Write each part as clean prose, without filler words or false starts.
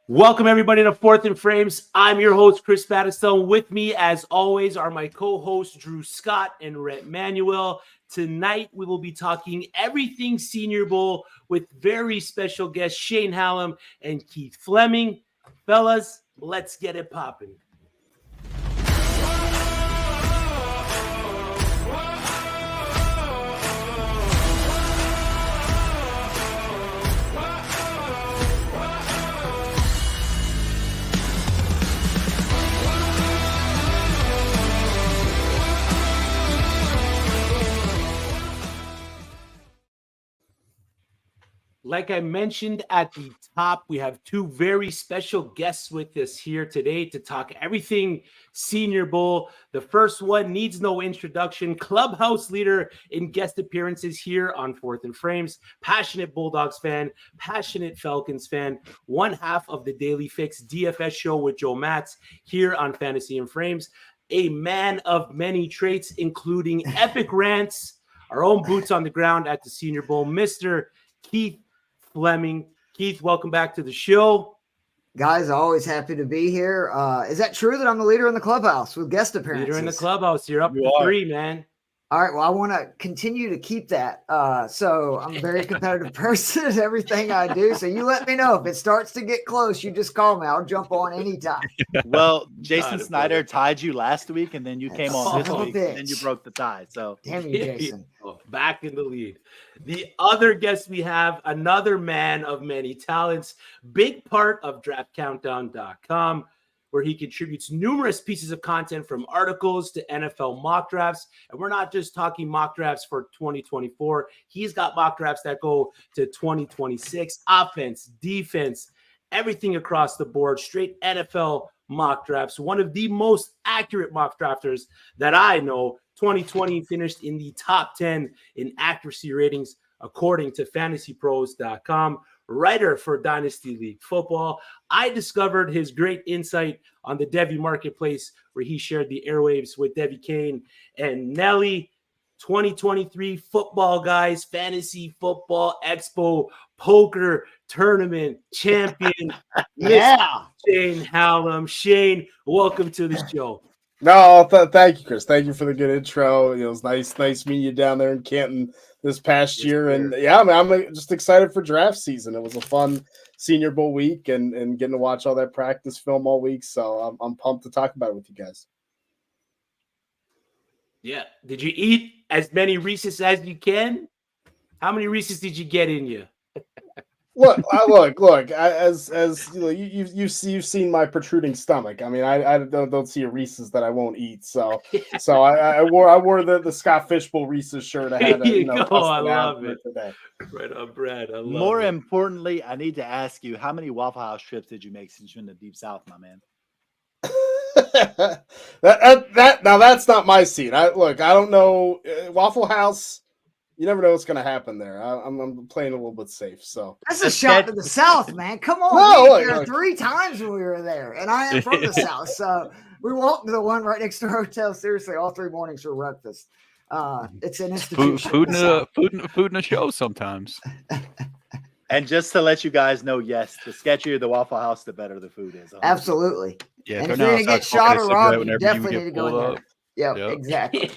Welcome, everybody, to Fourth and Frames. I'm your host, Chris Battistone. With me, as always, are my co-hosts, Drew Scott and Rhett Manuel. Tonight, we will be talking everything Senior Bowl with very special guests, Shane Hallam and Keith Flemming. Fellas, let's get it popping. Like I mentioned at the top, we have two very special guests with us here today to talk everything Senior Bowl. The first one needs no introduction. Clubhouse leader in guest appearances here on Fourth and Frames. Passionate Bulldogs fan, passionate Falcons fan. One half of the Daily Fix DFS show with Joe Matz here on Fantasy and Frames. A man of many traits, including epic rants, our own boots on the ground at the Senior Bowl, Mr. Keith Flemming. Keith, welcome back to the show. Guys, always happy to be here. Is that true that I'm the leader in the clubhouse with guest appearances? Leader in the clubhouse. You're up to 3, man. All right. Well, I want to continue to keep that. So I'm a very competitive person at everything I do. So you let me know if it starts to get close. You just call me. I'll jump on anytime. Well, Jason Snyder tied you last week, and then you came on this week, and then you broke the tie. So damn you, Jason. Back in the lead. The other guest we have, another man of many talents, big part of DraftCountdown.com, where he contributes numerous pieces of content from articles to NFL mock drafts. And we're not just talking mock drafts for 2024. He's got mock drafts that go to 2026, offense, defense, everything across the board, straight NFL mock drafts. One of the most accurate mock drafters that I know. 2020 finished in the top 10 in accuracy ratings, according to fantasypros.com. Writer for Dynasty League Football. I discovered his great insight on the Devy Marketplace, where he shared the airwaves with Devy Kane and Nelly. 2023 football guys, fantasy football expo, poker tournament champion. Yeah. Shane Hallam. Shane, welcome to the show. No, thank you, Chris. Thank you for the good intro. It was nice meeting you down there in Canton this past year. And yeah, I'm just excited for draft season. It was a fun Senior Bowl week and getting to watch all that practice film all week. So I'm pumped to talk about it with you guys. Yeah. Did you eat as many Reese's as you can? How many Reese's did you get in you? Look. As you know, you've seen my protruding stomach. I mean, I don't see a Reese's that I won't eat. So I wore the Scott Fishbowl Reese's shirt. I had I love it today. Right on, Brad. I love More it. importantly, I need to ask you, how many Waffle House trips did you make since you're in the Deep South, my man? that now that's not my seat. I don't know. Waffle House. You never know what's going to happen there. I'm playing a little bit safe. So that's a shot to the South, man. Come on. No, we were there 3 times when we were there, and I am from the South. So we walked to the one right next to the hotel. Seriously, all 3 mornings for breakfast. It's an institution. Food in a show sometimes. And just to let you guys know, yes, the sketchier the Waffle House, the better the food is. 100%. Absolutely. Yeah, and if you're going to get shot or robbed, you definitely need to go in there. Yep, exactly.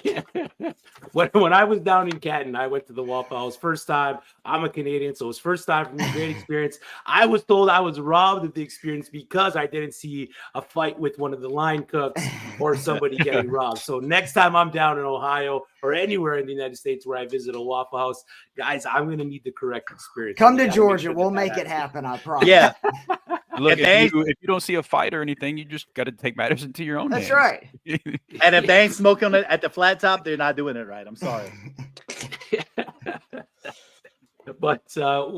When I was down in Canton, I went to the Waffle House first time. I'm a Canadian, so it was first time for me. Great experience. I was told I was robbed of the experience because I didn't see a fight with one of the line cooks or somebody getting robbed. So next time I'm down in Ohio or anywhere in the United States where I visit a Waffle House, guys, I'm going to need the correct experience. Come to Georgia. We'll make it happen, I promise. Yeah. Look, if you don't see a fight or anything, you just got to take matters into your own hands. That's right. And if they ain't smoking it at the flat top, they're not doing it right. I'm sorry. But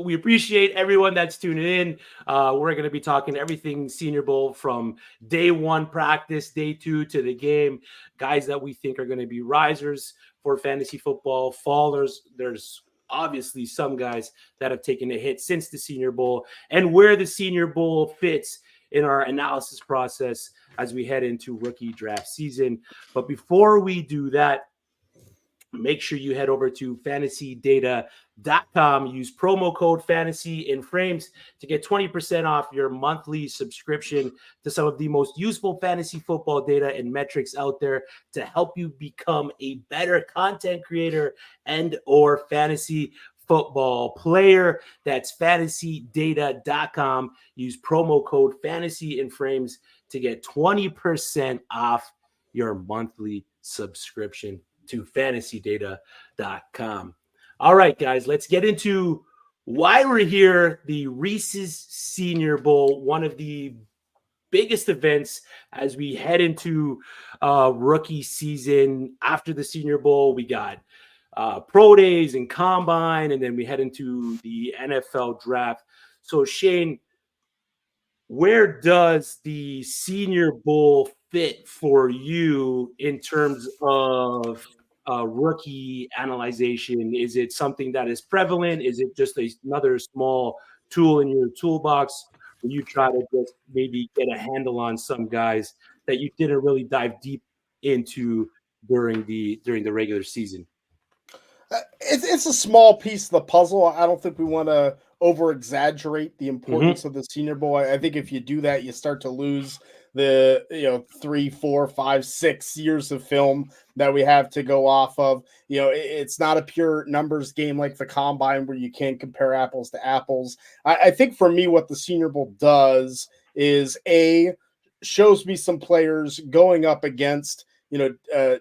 we appreciate everyone that's tuning in. We're going to be talking everything Senior Bowl from day 1 practice, day 2 to the game. Guys that we think are going to be risers for fantasy football, fallers. There's obviously some guys that have taken a hit since the Senior Bowl, and where the Senior Bowl fits in our analysis process as we head into rookie draft season. But before we do that, make sure you head over to fantasydata.com. Use promo code fantasy in frames to get 20% off your monthly subscription to some of the most useful fantasy football data and metrics out there to help you become a better content creator and or fantasy football player. That's fantasydata.com. Use promo code fantasy in frames to get 20% off your monthly subscription to fantasydata.com. All right, guys, let's get into why we're here. The Reese's Senior Bowl, one of the biggest events as we head into rookie season. After the Senior Bowl, we got pro days and combine, and then we head into the NFL draft. So Shane, where does the Senior Bowl fit for you in terms of rookie analyzation? Is it something that is prevalent? Is it just another small tool in your toolbox where you try to just maybe get a handle on some guys that you didn't really dive deep into during the regular season? It's a small piece of the puzzle. I don't think we want to over exaggerate the importance of the Senior Bowl. I think if you do that, you start to lose the 3, 4, 5, 6 years of film that we have to go off of. It's not a pure numbers game like the combine where you can't compare apples to apples. I think for me, what the Senior Bowl does is shows me some players going up against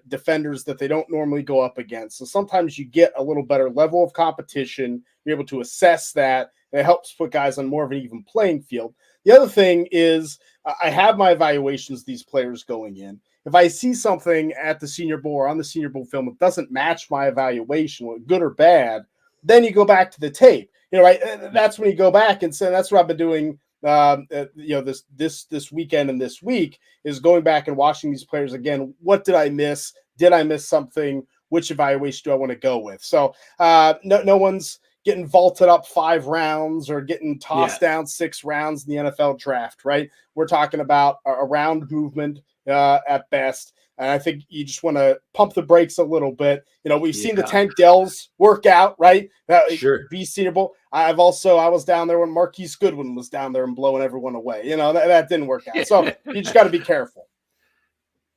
defenders that they don't normally go up against. So sometimes you get a little better level of competition. You're able to assess that, and it helps put guys on more of an even playing field. The other thing is I have my evaluations of these players going in. If I see something at the Senior Bowl or on the Senior Bowl film that doesn't match my evaluation, good or bad, then you go back to the tape. Right? That's when you go back and say, that's what I've been doing this weekend and this week is going back and watching these players again. What did I miss? Did I miss something? Which evaluation do I want to go with? So no one's getting vaulted up 5 rounds or getting tossed down 6 rounds in the NFL draft, right? We're talking about a round movement at best. And I think you just want to pump the brakes a little bit. We've seen the Tank Dells work out, right? Sure. Be Senior Bowl. I was down there when Marquise Goodwin was down there and blowing everyone away. That didn't work out. So you just got to be careful.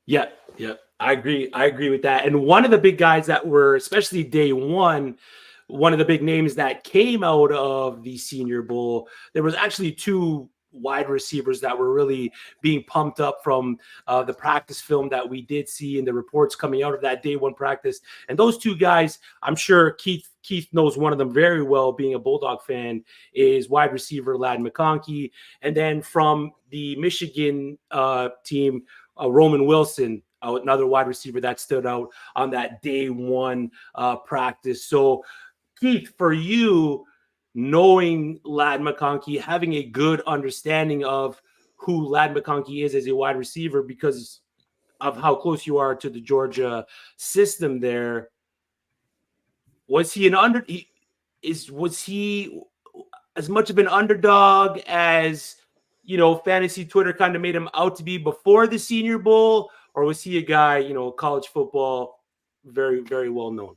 Yeah. I agree with that. And one of the big guys that were, especially day one of the big names that came out of the Senior Bowl, there was actually 2 wide receivers that were really being pumped up from the practice film that we did see and the reports coming out of that day one practice. And those 2 guys, I'm sure Keith knows one of them very well, being a Bulldog fan, is wide receiver Ladd McConkey. And then from the Michigan team, Roman Wilson, another wide receiver that stood out on that day one practice. So Keith, for you, knowing Ladd McConkey, having a good understanding of who Ladd McConkey is as a wide receiver because of how close you are to the Georgia system there, was he was he as much of an underdog as fantasy Twitter kind of made him out to be before the Senior Bowl, or was he a guy, college football, very, very well known?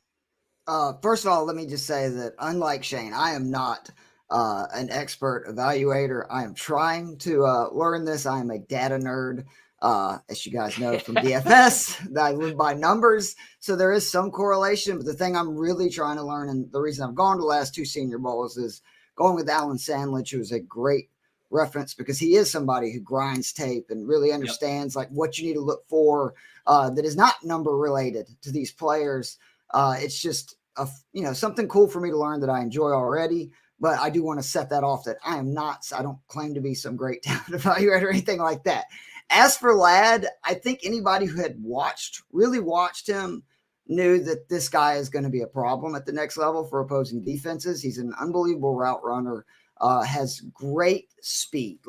First of all, let me just say that unlike Shane, I am not an expert evaluator. I am trying to learn this. I am a data nerd, as you guys know from DFS. That I live by numbers. So there is some correlation. But the thing I'm really trying to learn, and the reason I've gone to the last 2 Senior Bowls, is going with Alan Sandlich, who is a great reference because he is somebody who grinds tape and really understands like what you need to look for that is not number related to these players. It's just something cool for me to learn that I enjoy already, but I do want to set that off that I don't claim to be some great talent evaluator or anything like that. As for Ladd, I think anybody who had really watched him knew that this guy is going to be a problem at the next level for opposing defenses. He's an unbelievable route runner, has great speed.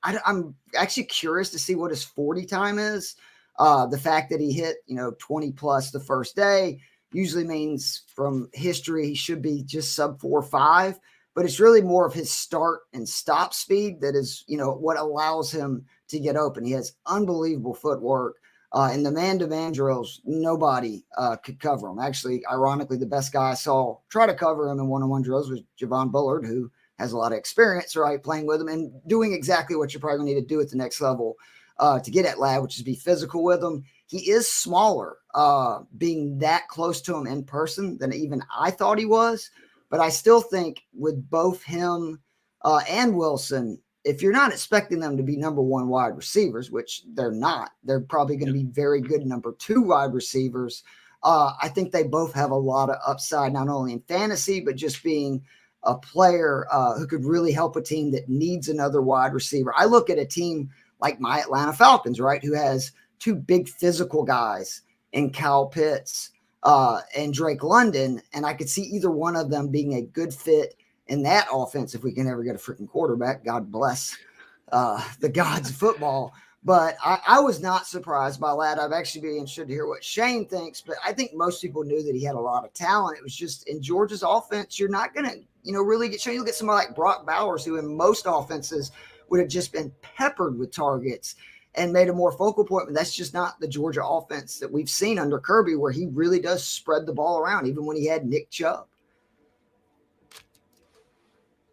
I'm actually curious to see what his 40 time is. The fact that he hit, 20 plus the first day usually means from history he should be just sub 4.5, but it's really more of his start and stop speed that is, what allows him to get open. He has unbelievable footwork. In the man-to-man drills, nobody could cover him. Actually, ironically, the best guy I saw try to cover him in one-on-one drills was Javon Bullard, who has a lot of experience, right, playing with him and doing exactly what you're probably going to need to do at the next level to get at Ladd, which is be physical with him. He is smaller, being that close to him in person than even I thought he was. But I still think with both him and Wilson, if you're not expecting them to be number one wide receivers, which they're not, they're probably going to be very good number two wide receivers. I think they both have a lot of upside, not only in fantasy, but just being a player who could really help a team that needs another wide receiver. I look at a team like my Atlanta Falcons, right, who has two big physical guys in Kyle Pitts and Drake London, and I could see either one of them being a good fit in that offense if we can ever get a freaking quarterback. God bless the gods of football. But I was not surprised by that. I'd actually be interested to hear what Shane thinks, but I think most people knew that he had a lot of talent. It was just in Georgia's offense, you're not going to, really get shown. You look at somebody like Brock Bowers, who in most offenses would have just been peppered with targets and made a more focal point. But that's just not the Georgia offense that we've seen under Kirby, where he really does spread the ball around, even when he had Nick Chubb.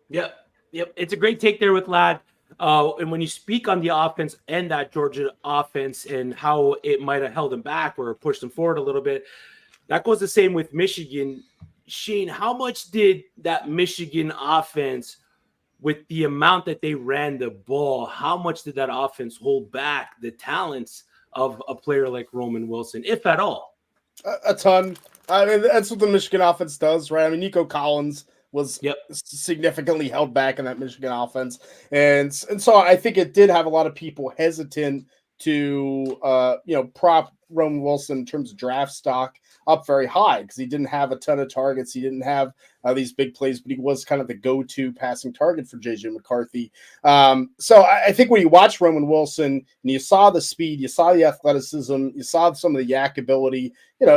Yep. It's a great take there with Ladd. And when you speak on the offense and that Georgia offense and how it might have held them back or pushed them forward a little bit, that goes the same with Michigan. Shane, how much did that Michigan offense, with the amount that they ran the ball, how much did that offense hold back the talents of a player like Roman Wilson, if at all? A ton. I mean, that's what the Michigan offense does, right? I mean, Nico Collins was significantly held back in that Michigan offense. And so I think it did have a lot of people hesitant to, prop Roman Wilson in terms of draft stock up very high because he didn't have a ton of targets. He didn't have these big plays, but he was kind of the go-to passing target for J.J. McCarthy. So I think when you watch Roman Wilson and you saw the speed, you saw the athleticism, you saw some of the yak ability,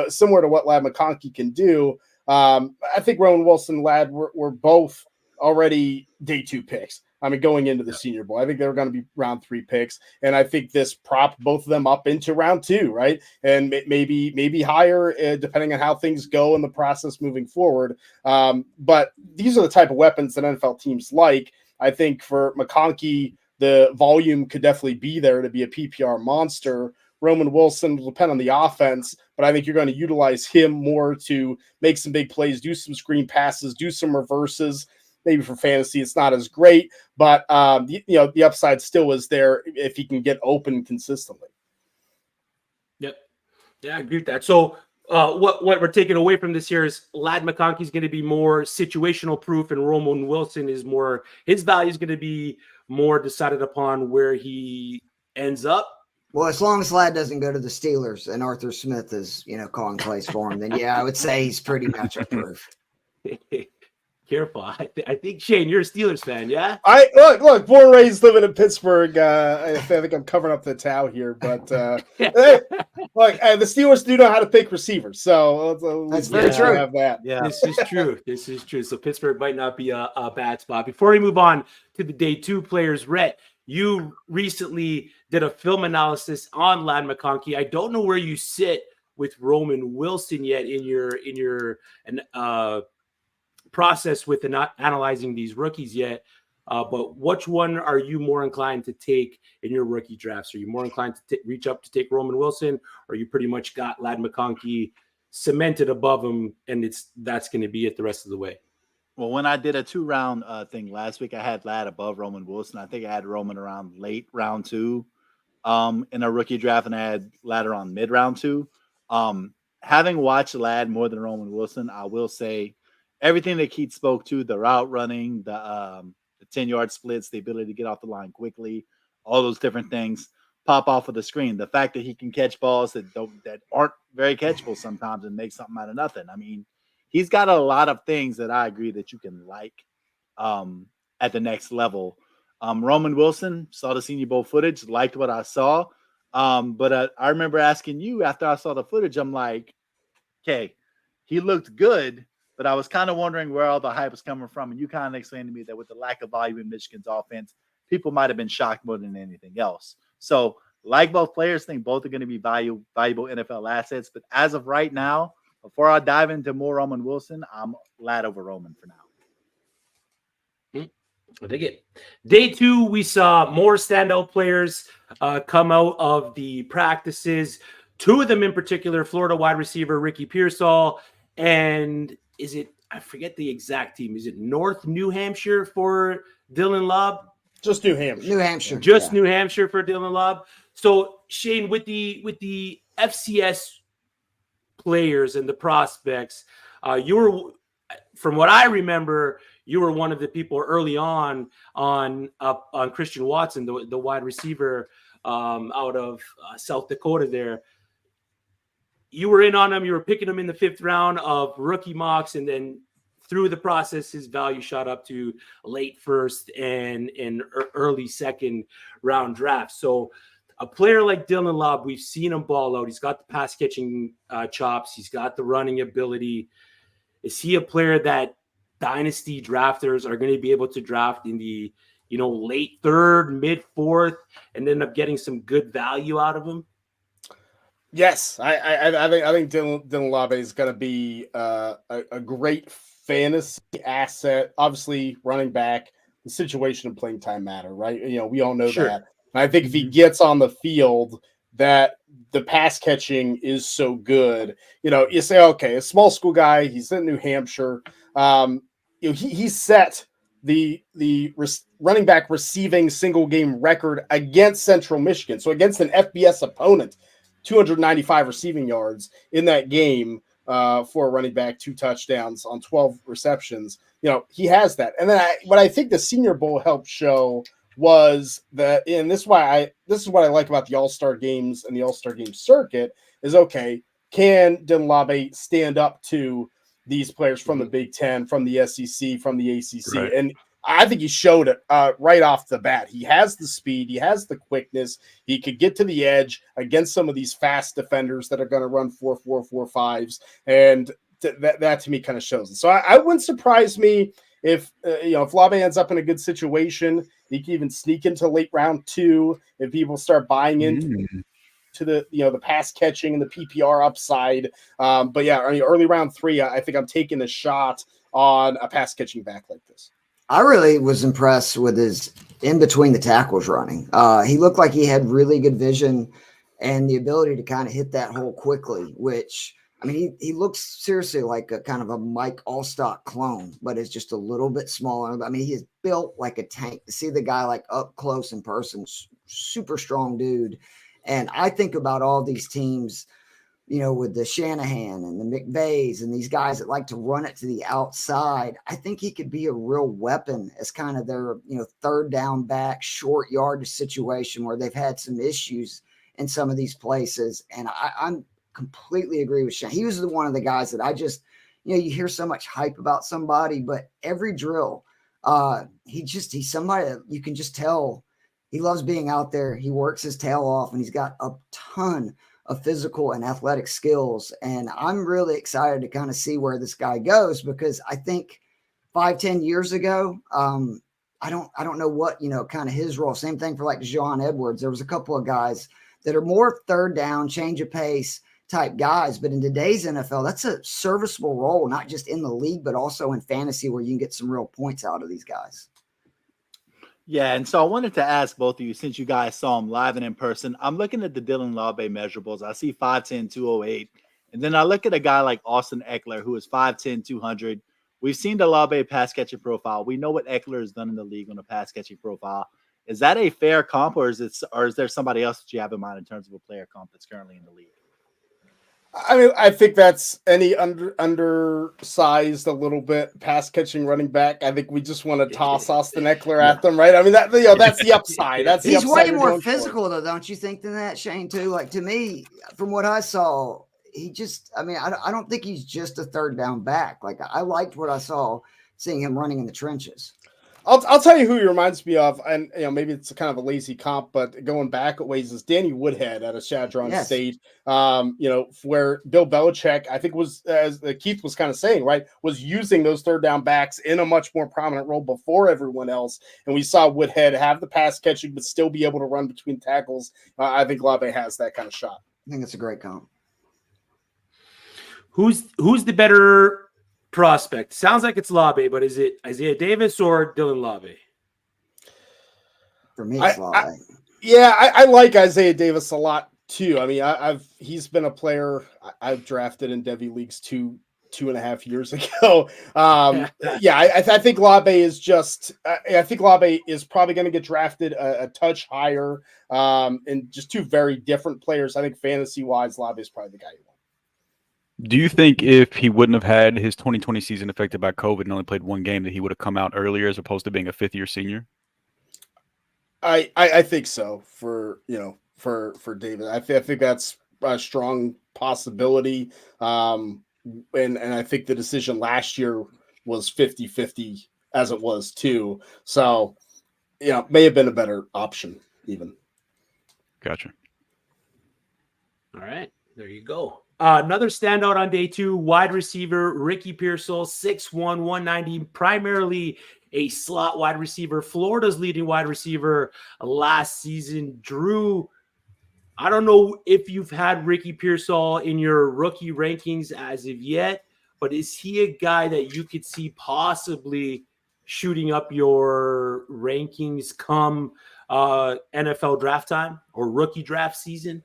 similar to what Ladd McConkey can do. I think Roman Wilson and Ladd were both already day 2 picks. I mean, going into the Senior Bowl, I think they were going to be round 3 picks. And I think this propped both of them up into round 2, right? And maybe higher, depending on how things go in the process moving forward. But these are the type of weapons that NFL teams like. I think for McConkey, the volume could definitely be there to be a PPR monster. Roman Wilson will depend on the offense, but I think you're going to utilize him more to make some big plays, do some screen passes, do some reverses. Maybe for fantasy, it's not as great, but the upside still is there if he can get open consistently. Yep. Yeah, I agree with that. So what we're taking away from this here is Ladd McConkey is going to be more situational proof, and Roman Wilson is more, his value is going to be more decided upon where he ends up. Well, as long as Ladd doesn't go to the Steelers and Arthur Smith is, calling plays for him, then yeah, I would say he's pretty matchup proof. Careful. I think, Shane, you're a Steelers fan, yeah? I look, born and raised living in Pittsburgh. I think I'm covering up the towel here, but the Steelers do know how to pick receivers, so that's very true. Have that. Yeah, this is true. So Pittsburgh might not be a bad spot. Before we move on to the day 2 players, Rhett, you recently did a film analysis on Ladd McConkey. I don't know where you sit with Roman Wilson yet in your process with not analyzing these rookies yet, but which one are you more inclined to take in your rookie drafts? Are you more inclined to reach up to take Roman Wilson, or you pretty much got Ladd McConkey cemented above him and that's going to be it the rest of the way? Well, when I did a 2-round thing last week, I had Ladd above Roman Wilson. I think I had Roman around late round 2 in a rookie draft, and I had Ladd around mid round 2. Having watched Ladd more than Roman Wilson, I will say everything that Keith spoke to, the route running, the 10-yard splits, the ability to get off the line quickly, all those different things pop off of the screen. The fact that he can catch balls that aren't very catchable sometimes and make something out of nothing. I mean, he's got a lot of things that I agree that you can like at the next level. Roman Wilson, saw the Senior Bowl footage, liked what I saw. But I remember asking you after I saw the footage, I'm like, okay, he looked good, but I was kind of wondering where all the hype was coming from. And you kind of explained to me that with the lack of volume in Michigan's offense, people might have been shocked more than anything else. So Like both players, think both are going to be valuable NFL assets. But as of right now, before I dive into more Roman Wilson, I'm glad over Roman for now. I dig it. Day 2, we saw more standout players come out of the practices. 2 of them in particular, Florida wide receiver Ricky Pearsall, and I forget the exact team. Is it North New Hampshire for Dylan Lobb? Just New Hampshire. New Hampshire. Just New Hampshire for Dylan Lobb. So Shane, with the FCS players and the prospects, you were, from what I remember, you were one of the people early on Christian Watson, the wide receiver out of South Dakota there. You were in on him. You were picking him in the 5th round of rookie mocks, and then through the process, his value shot up to late 1st and early 2nd round draft. So a player like Dylan Lobb, we've seen him ball out. He's got the pass catching chops. He's got the running ability. Is he a player that Dynasty drafters are going to be able to draft in the late 3rd, mid 4th, and end up getting some good value out of him? Yes, I think Dylan Lobb is going to be a great fantasy asset. Obviously, running back, the situation and playing time matter, right? We all know that. And I think if he gets on the field, that the pass catching is so good. You say, okay, a small school guy, he's in New Hampshire. He set the running back receiving single game record against Central Michigan. So against an FBS opponent, 295 receiving yards in that game for a running back, 2 touchdowns on 12 receptions. He has that. And then what I think the Senior Bowl helped show was that, and this is what I like about the All-Star games and the All-Star game circuit is, okay, can Dylan Lobb stand up to these players from the Big Ten, from the SEC, from the ACC? Right. And I think he showed it right off the bat. He has the speed. He has the quickness. He could get to the edge against some of these fast defenders that are going to run 4.4, 4.5s. And that to me kind of shows it. So I wouldn't surprise me if Lobb ends up in a good situation. He can even sneak into late round 2 if people start buying into the pass catching and the PPR upside. But yeah, early round 3, I think I'm taking a shot on a pass catching back like this. I really was impressed with his in between the tackles running. He looked like he had really good vision and the ability to kind of hit that hole quickly, which, I mean, he looks seriously like a kind of a Mike Allstock clone, but it's just a little bit smaller. I mean, he is built like a tank. To see the guy like up close in person, super strong dude. And I think about all these teams, with the Shanahan and the McVays and these guys that like to run it to the outside. I think he could be a real weapon as kind of their, 3rd down back, short yardage situation where they've had some issues in some of these places. And I'm completely agree with Shane. He was one of the guys that I just, you hear so much hype about somebody, but every drill, he's somebody that you can just tell he loves being out there. He works his tail off and he's got a ton of physical and athletic skills. And I'm really excited to kind of see where this guy goes, because I think 5-10 years ago, I don't know what, kind of his role. Same thing for like John Edwards. There was a couple of guys that are more 3rd down, change of pace type guys. But in today's NFL, that's a serviceable role, not just in the league, but also in fantasy where you can get some real points out of these guys. Yeah, and so I wanted to ask both of you, since you guys saw him live and in person, I'm looking at the Dylan Lobb measurables. I see 5'10", 208. And then I look at a guy like Austin Eckler, who is 5'10", 200. We've seen the Lobb pass catching profile. We know what Eckler has done in the league on a pass catching profile. Is that a fair comp, or is there somebody else that you have in mind in terms of a player comp that's currently in the league? I mean, I think that's any undersized a little bit pass catching running back. I think we just want to toss Austin Eckler at them, right? I mean, that's the upside. That's he's the upside way more physical, though, don't you think, than that, Shane? Too, like, to me, from what I saw, he just, I mean, I don't think he's just a 3rd down back. Like, I liked what I saw, seeing him running in the trenches. I'll tell you who he reminds me of, and maybe it's kind of a lazy comp, but going back a ways is Danny Woodhead out of Chadron Yes. State. Where Bill Belichick, I think was, as Keith was kind of saying, right, was using those third down backs in a much more prominent role before everyone else, and we saw Woodhead have the pass catching but still be able to run between tackles. I think Lave has that kind of shot. I think it's a great comp. Who's the better prospect? Sounds like it's Lave, but is it Isaiah Davis or Dylan Lave? For me, it's Lave. I like Isaiah Davis a lot too. I mean, he's been a player I've drafted in Devy leagues 2.5 years ago. I think Lave is just. I think Lave is probably going to get drafted a touch higher. And just two very different players. I think fantasy wise, Lave is probably the guy you want. Do you think if he wouldn't have had his 2020 season affected by COVID and only played one game, that he would have come out earlier as opposed to being a fifth-year senior? I think so for David. I think that's a strong possibility. And I think the decision last year was 50-50 as it was too. So, may have been a better option even. Gotcha. All right, there you go. Another standout on day 2, wide receiver Ricky Pearsall, 6'1", 190, primarily a slot wide receiver. Florida's leading wide receiver last season. Drew, I don't know if you've had Ricky Pearsall in your rookie rankings as of yet, but is he a guy that you could see possibly shooting up your rankings come NFL draft time or rookie draft season?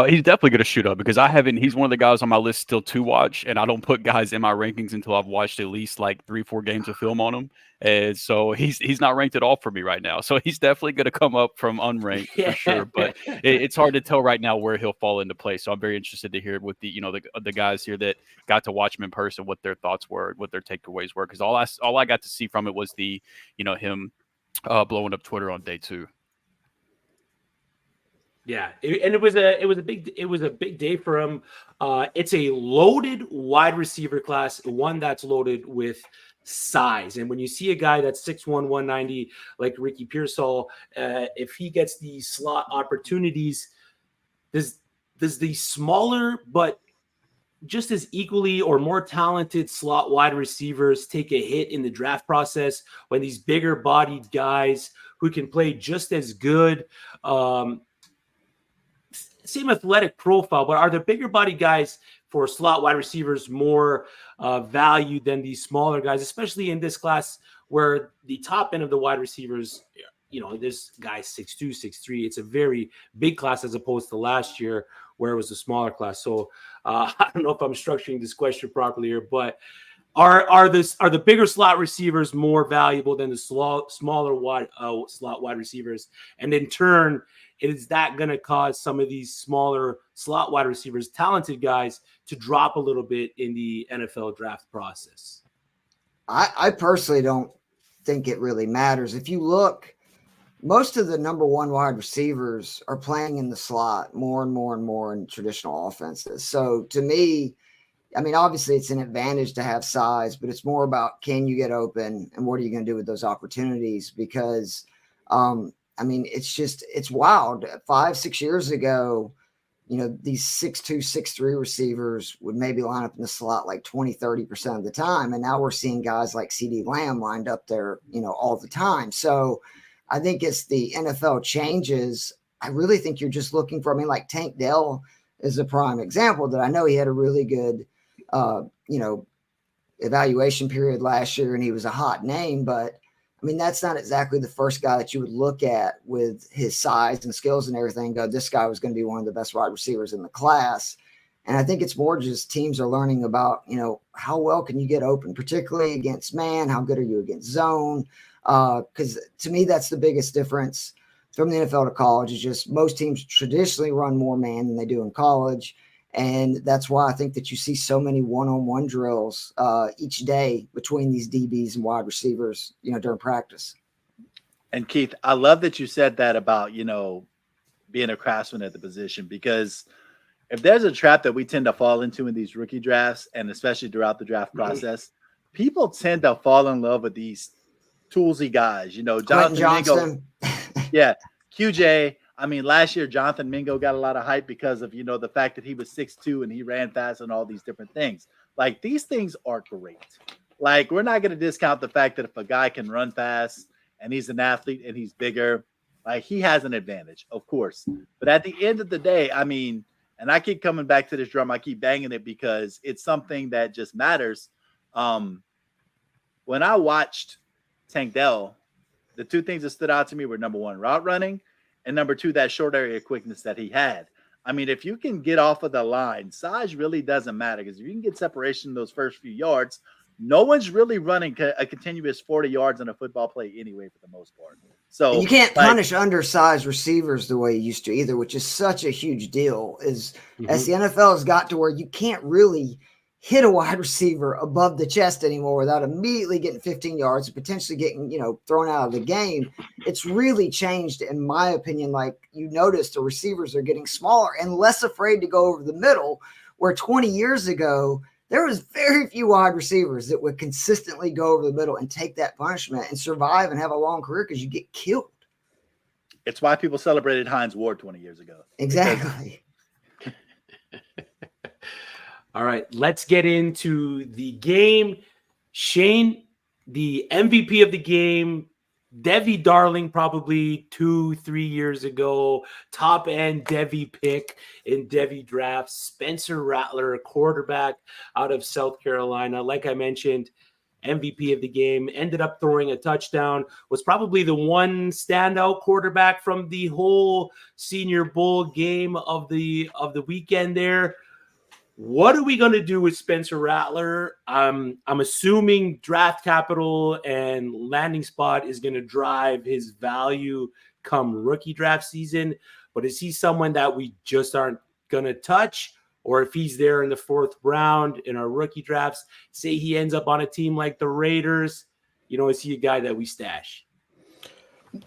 He's definitely going to shoot up because he's one of the guys on my list still to watch, and I don't put guys in my rankings until I've watched at least like 3-4 games of film on him. And so he's not ranked at all for me right now. So he's definitely going to come up from unranked for sure. But it's hard to tell right now where he'll fall into place. So I'm very interested to hear what the guys here that got to watch him in person, what their thoughts were, what their takeaways were. Because all I got to see from it was him blowing up Twitter on day 2. Yeah, and it was a big day for him. It's a loaded wide receiver class, one that's loaded with size. And when you see a guy that's 6'1", 190 like Ricky Pearsall, if he gets these slot opportunities, does the smaller but just as equally or more talented slot wide receivers take a hit in the draft process when these bigger bodied guys who can play just as good, same athletic profile, but are the bigger body guys for slot wide receivers more valued than these smaller guys, especially in this class where the top end of the wide receivers, this guy's 6'2", 6'3". It's a very big class as opposed to last year where it was a smaller class. So I don't know if I'm structuring this question properly here, but are the bigger slot receivers more valuable than the smaller slot wide receivers? And in turn, is that going to cause some of these smaller slot wide receivers, talented guys, to drop a little bit in the NFL draft process? I personally don't think it really matters. If you look, most of the number one wide receivers are playing in the slot more and more and more in traditional offenses. So to me, I mean, obviously it's an advantage to have size, but it's more about can you get open and what are you going to do with those opportunities? Because, it's wild. 5-6 years ago, these 6'2", 6'3" receivers would maybe line up in the slot like 20-30% of the time. And now we're seeing guys like CeeDee Lamb lined up there, all the time. So I think as the NFL changes, I really think you're just looking for, like Tank Dell is a prime example that I know he had a really good, evaluation period last year and he was a hot name, but that's not exactly the first guy that you would look at with his size and skills and everything. Go, this guy was going to be one of the best wide receivers in the class. And I think it's more just teams are learning about, how well can you get open, particularly against man? How good are you against zone? Because to me, that's the biggest difference from the NFL to college is just most teams traditionally run more man than they do in college. And that's why I think that you see so many one-on-one drills each day between these DBs and wide receivers, during practice. And Keith, I love that you said that about, being a craftsman at the position, because if there's a trap that we tend to fall into in these rookie drafts, and especially throughout the draft process, people tend to fall in love with these toolsy guys. You know, Quentin Jonathan Mingo. Johnston. Yeah, QJ. I mean, last year Jonathan Mingo got a lot of hype because of the fact that he was 6'2" and he ran fast and all these different things. Like, these things are great. Like, we're not going to discount the fact that if a guy can run fast and he's an athlete and he's bigger, like, he has an advantage, of course. But at the end of the day, I mean, and I keep coming back to this drum, I keep banging it because it's something that just matters. When I watched Tank Dell, the two things that stood out to me were, number one, route running, and number two, that short area quickness that he had. I mean, if you can get off of the line, size really doesn't matter, because if you can get separation in those first few yards, no one's really running a continuous 40 yards on a football play anyway, for the most part. So and you can't punish undersized receivers the way you used to either, which is such a huge deal. As the NFL has got to where you can't really hit a wide receiver above the chest anymore without immediately getting 15 yards and potentially getting, thrown out of the game. It's really changed, in my opinion. Like, you notice the receivers are getting smaller and less afraid to go over the middle, where 20 years ago, there was very few wide receivers that would consistently go over the middle and take that punishment and survive and have a long career, because you get killed. It's why people celebrated Hines Ward 20 years ago. Exactly. All right, let's get into the game. Shane, the MVP of the game, Devi Darling, probably 2-3 years ago, top end Devi pick in Devi draft. Spencer Rattler, quarterback out of South Carolina. Like I mentioned, MVP of the game, ended up throwing a touchdown, was probably the one standout quarterback from the whole Senior Bowl game of the weekend there. What are we going to do with Spencer Rattler? I'm assuming draft capital and landing spot is going to drive his value come rookie draft season. But is he someone that we just aren't going to touch? Or if he's there in the 4th round in our rookie drafts, say he ends up on a team like the Raiders, is he a guy that we stash?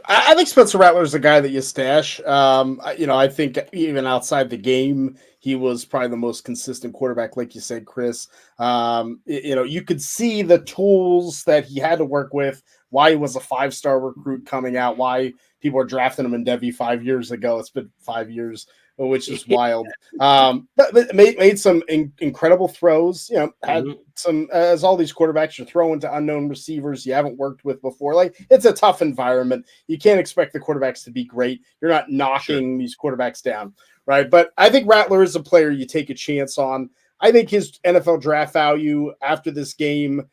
I think Spencer Rattler is a guy that you stash. I think even outside the game, he was probably the most consistent quarterback, like you said, Chris. You could see the tools that he had to work with, why he was a 5-star recruit coming out, why people were drafting him in Devi 5 years ago. It's been 5 years, which is wild. But made some incredible throws. Had some, as all these quarterbacks, you're throwing to unknown receivers you haven't worked with before. Like, it's a tough environment. You can't expect the quarterbacks to be great. You're not knocking these quarterbacks down, right? But I think Rattler is a player you take a chance on. I think his NFL draft value after this game,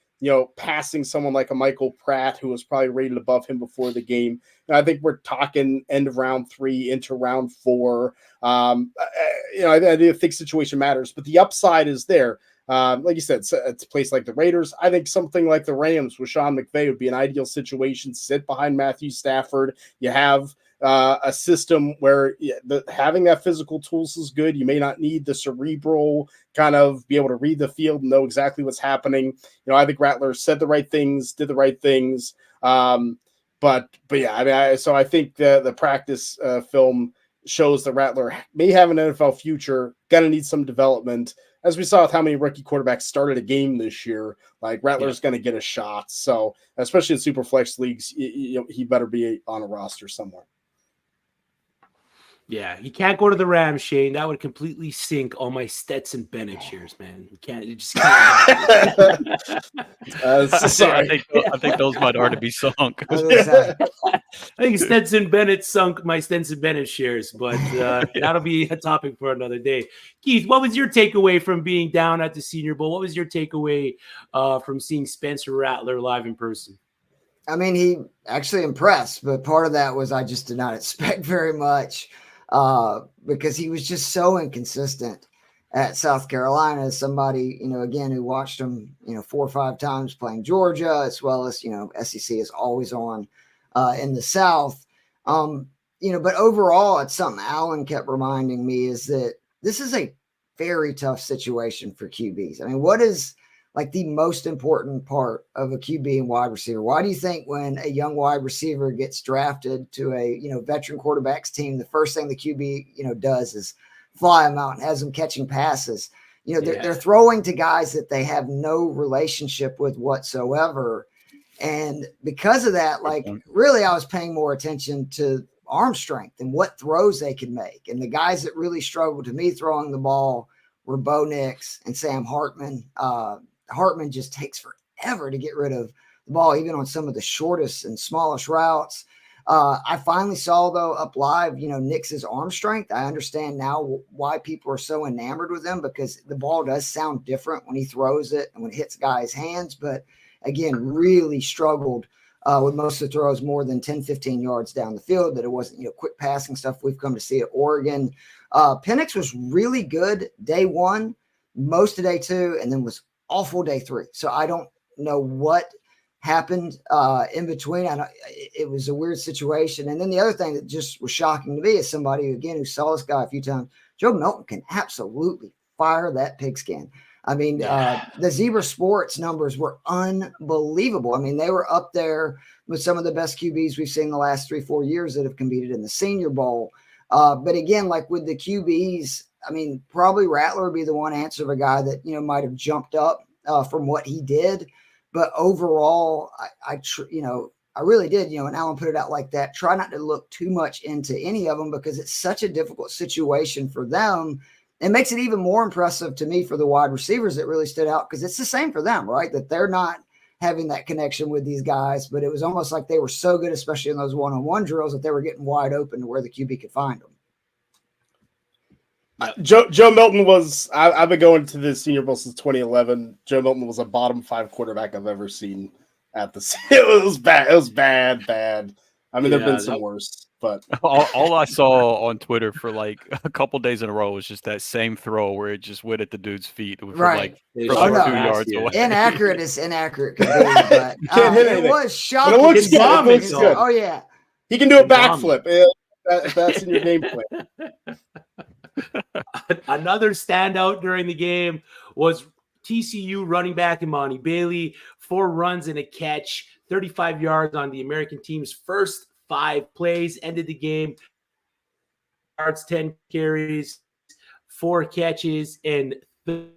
passing someone like a Michael Pratt, who was probably rated above him before the game. And I think we're talking end of round 3 into round 4. I do think situation matters, but the upside is there. Like you said, it's a place like the Raiders. I think something like the Rams with Sean McVay would be an ideal situation. Sit behind Matthew Stafford. You have a system where having that physical tools is good. You may not need the cerebral kind of be able to read the field and know exactly what's happening. I think Rattler said the right things, did the right things. But yeah, I think the practice film shows that Rattler may have an NFL future, gonna need some development. As we saw with how many rookie quarterbacks started a game this year, like Rattler's going to get a shot. So, especially in super flex leagues, he better be on a roster somewhere. Yeah, he can't go to the Rams, Shane. That would completely sink all my Stetson Bennett shares, man. You can't. You just can't. Sorry. I think those might already be sunk. I think Stetson Bennett sunk my Stetson Bennett shares, but that'll be a topic for another day. Keith, what was your takeaway from being down at the Senior Bowl? What was your takeaway from seeing Spencer Rattler live in person? I mean, he actually impressed, but part of that was I just did not expect very much. Because he was just so inconsistent at South Carolina. As somebody, again, who watched him, 4 or 5 times playing Georgia, as well as, SEC is always on in the South. But overall, it's something Alan kept reminding me is that this is a very tough situation for QBs. I mean, what is like the most important part of a QB and wide receiver? Why do you think when a young wide receiver gets drafted to a, veteran quarterback's team, the first thing the QB, does is fly them out and has them catching passes? They're throwing to guys that they have no relationship with whatsoever. And because of that, like point. really, I was paying more attention to arm strength and what throws they could make. And the guys that really struggled to me throwing the ball were Bo Nix and Sam Hartman. Hartman just takes forever to get rid of the ball, even on some of the shortest and smallest routes. I finally saw, though, up live, Nix's arm strength. I understand now why people are so enamored with him, because the ball does sound different when he throws it and when it hits guys' hands. But again, really struggled with most of the throws more than 10, 15 yards down the field, that it wasn't, quick passing stuff we've come to see at Oregon. Penix was really good day one, most of day two, and then was awful day three. So I don't know what happened in between. It was a weird situation. And then the other thing that just was shocking to me is somebody, again, who saw this guy a few times, Joe Milton can absolutely fire that pigskin. I mean, the Zebra Sports numbers were unbelievable. I mean, they were up there with some of the best QBs we've seen the last 3-4 years that have competed in the Senior Bowl. But again, like with the QBs, I mean, probably Rattler would be the one answer of a guy that, might have jumped up from what he did. But overall, I really did, and Alan put it out like that, try not to look too much into any of them, because it's such a difficult situation for them. It makes it even more impressive to me for the wide receivers that really stood out, because it's the same for them, right? That they're not having that connection with these guys, but it was almost like they were so good, especially in those one-on-one drills, that they were getting wide open to where the QB could find them. Joe Milton was, I've been going to the Senior Bowl since 2011. Joe Milton was a bottom 5 quarterback I've ever seen at the, it was bad. It was bad. I mean, there've been some worse, but all I saw on Twitter for like a couple days in a row was just that same throw where it just went at the dude's feet from right. Like 2 yards away. Inaccurate is inaccurate, could be, but you can't hit anything. It was shocking. It looks good. It looks good. Oh yeah, he can do a backflip if that's in your game plan. Another standout during the game was TCU running back Imani Bailey, 4 runs and a catch, 35 yards on the American team's first 5 plays, ended the game, yards, 10 carries, 4 catches, and is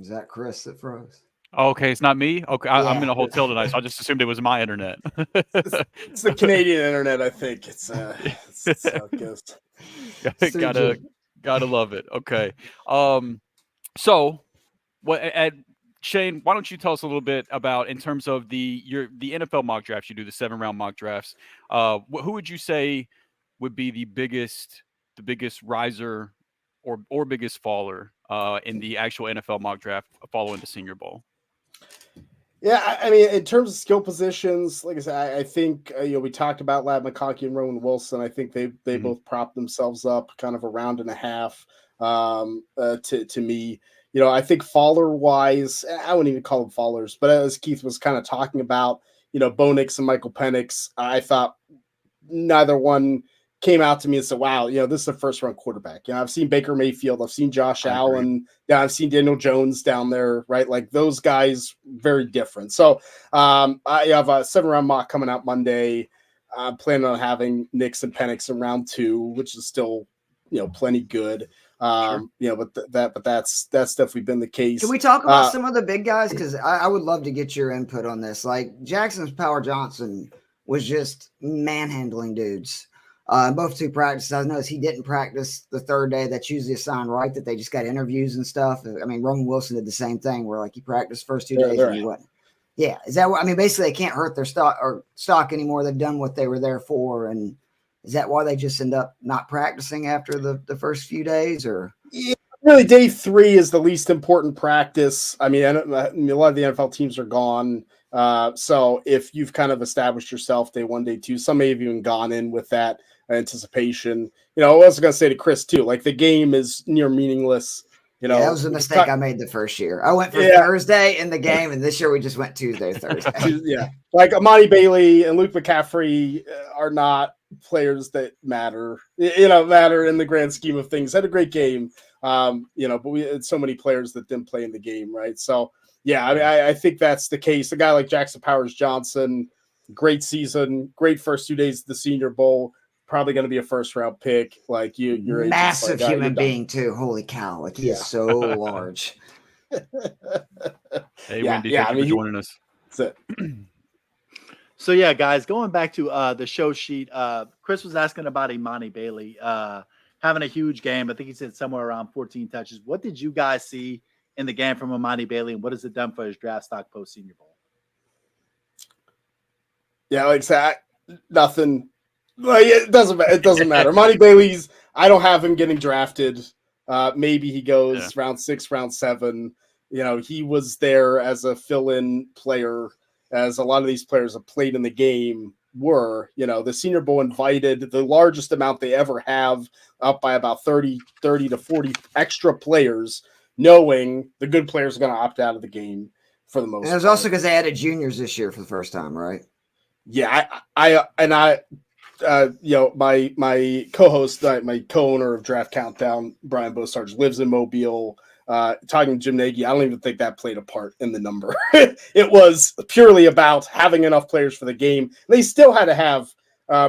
that Chris that froze? Okay, it's not me. Okay, I'm in a hotel tonight, so I just assumed it was my internet. It's the Canadian internet, I think. It's how it goes. Gotta love it. Okay, so what? Shane, why don't you tell us a little bit about, in terms of the NFL mock drafts? You do the 7-round mock drafts. Who would you say would be the biggest riser or biggest faller in the actual NFL mock draft following the Senior Bowl? Yeah, I mean, in terms of skill positions, like I said, I think we talked about Ladd McConkey and Roman Wilson. I think they both propped themselves up kind of a round and a half to me. I think faller wise, I wouldn't even call them fallers, but as Keith was kind of talking about, Bo Nix and Michael Penix, I thought neither one came out to me and said, wow, this is a first-round quarterback. I've seen Baker Mayfield. I've seen Josh Allen. Yeah, I've seen Daniel Jones down there, right? Like those guys, very different. So I have a 7-round mock coming out Monday. I'm planning on having Nix and Penix in round 2, which is still, plenty good. But that's definitely been the case. Can we talk about some of the big guys? Because I would love to get your input on this. Like Jackson's Power Johnson was just manhandling dudes. Both 2 practices. I noticed he didn't practice the 3rd day. That's usually a sign, right, that they just got interviews and stuff. I mean, Roman Wilson did the same thing, where like he practiced first 2 days and he wasn't. Yeah, is that what? I mean, basically they can't hurt their stock anymore. They've done what they were there for, and is that why they just end up not practicing after the first few days? Or yeah, really, day 3 is the least important practice. I mean, a lot of the NFL teams are gone. So if you've kind of established yourself day 1, day 2, some may have even gone in with that anticipation. I was going to say to Chris too, like the game is near meaningless. That was a mistake I made the first year. I went for Thursday in the game, and this year we just went Tuesday, Thursday. Yeah, like Imani Bailey and Luke McCaffrey are not players that matter. Matter in the grand scheme of things. Had a great game, but we had so many players that didn't play in the game, right? So yeah, I mean, I think that's the case. A guy like Jackson Powers Johnson, great season, great first 2 days of the Senior Bowl. probably going to be a first round pick. Like you're massive like, human being too. Holy cow! Like he is so large. Hey, Yeah, Wendy, yeah, thank I you mean, for joining us. That's it. So yeah, guys, going back to the show sheet, Chris was asking about Imani Bailey having a huge game. I think he said somewhere around 14 touches. What did you guys see in the game from Imani Bailey, and what has it done for his draft stock post Senior Bowl? Yeah, like that. Nothing. Like it doesn't matter. Monty Bailey's. I don't have him getting drafted. Maybe he goes round 6, round 7. You know, he was there as a fill-in player, as a lot of these players have played in the game were. You know, the Senior Bowl invited the largest amount they ever have, up by about 30 to 40 extra players, knowing the good players are going to opt out of the game for the most part. And it was also because they added juniors this year for the first time, right? Yeah, I you know, my co-host, my co-owner of Draft Countdown, Brian Bosarge, lives in Mobile. Talking to Jim Nagy, I don't even think that played a part in the number. It was purely about having enough players for the game. They still had to have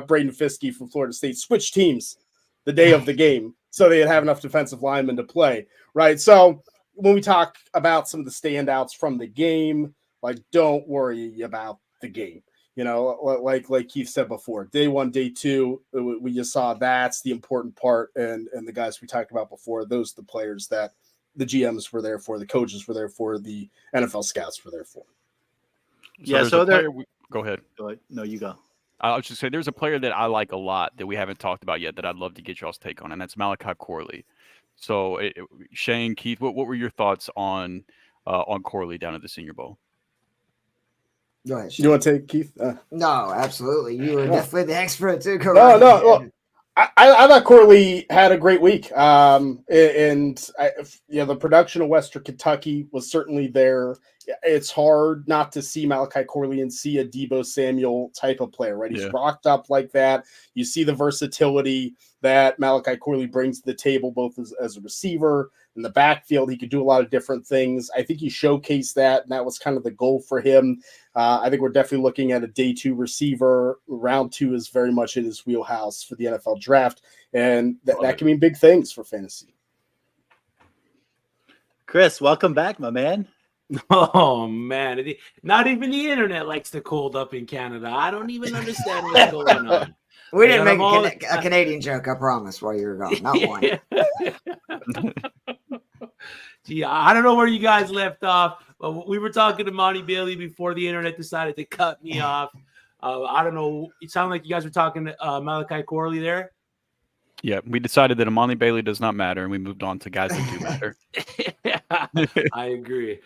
Braden Fiske from Florida State switch teams the day of the game, so they'd have enough defensive linemen to play, right? So when we talk about some of the standouts from the game, like, don't worry about the game. You know, like Keith said before, day 1, day 2, we just saw that's the important part. And the guys we talked about before, those are the players that the GMs were there for, the coaches were there for, the NFL scouts were there for. So go ahead. No, you go. I was just saying there's a player that I like a lot that we haven't talked about yet that I'd love to get y'all's take on, and that's Malachi Corley. So, Shane, Keith, what were your thoughts on Corley down at the Senior Bowl? Go ahead, Shane. You want to take Keith? No, absolutely. You were definitely the expert too. No. Well, I thought Corley had a great week. And the production of Western Kentucky was certainly there. It's hard not to see Malachi Corley and see a Deebo Samuel type of player, right? He's rocked up like that. You see the versatility that Malachi Corley brings to the table, both as a receiver in the backfield. He could do a lot of different things. I think he showcased that, and that was kind of the goal for him. I think we're definitely looking at a day 2 receiver. Round 2 is very much in his wheelhouse for the NFL draft, and that can mean big things for fantasy. Chris, welcome back, my man. Oh, man. Not even the internet likes to cold up in Canada. I don't even understand what's going on. We didn't make a Canadian joke, I promise, while you were gone. Not one. Gee, I don't know where you guys left off. But we were talking to Monty Bailey before the internet decided to cut me off. I don't know. It sounded like you guys were talking to Malachi Corley there. Yeah, we decided that Imani Bailey does not matter, and we moved on to guys that do matter. I agree.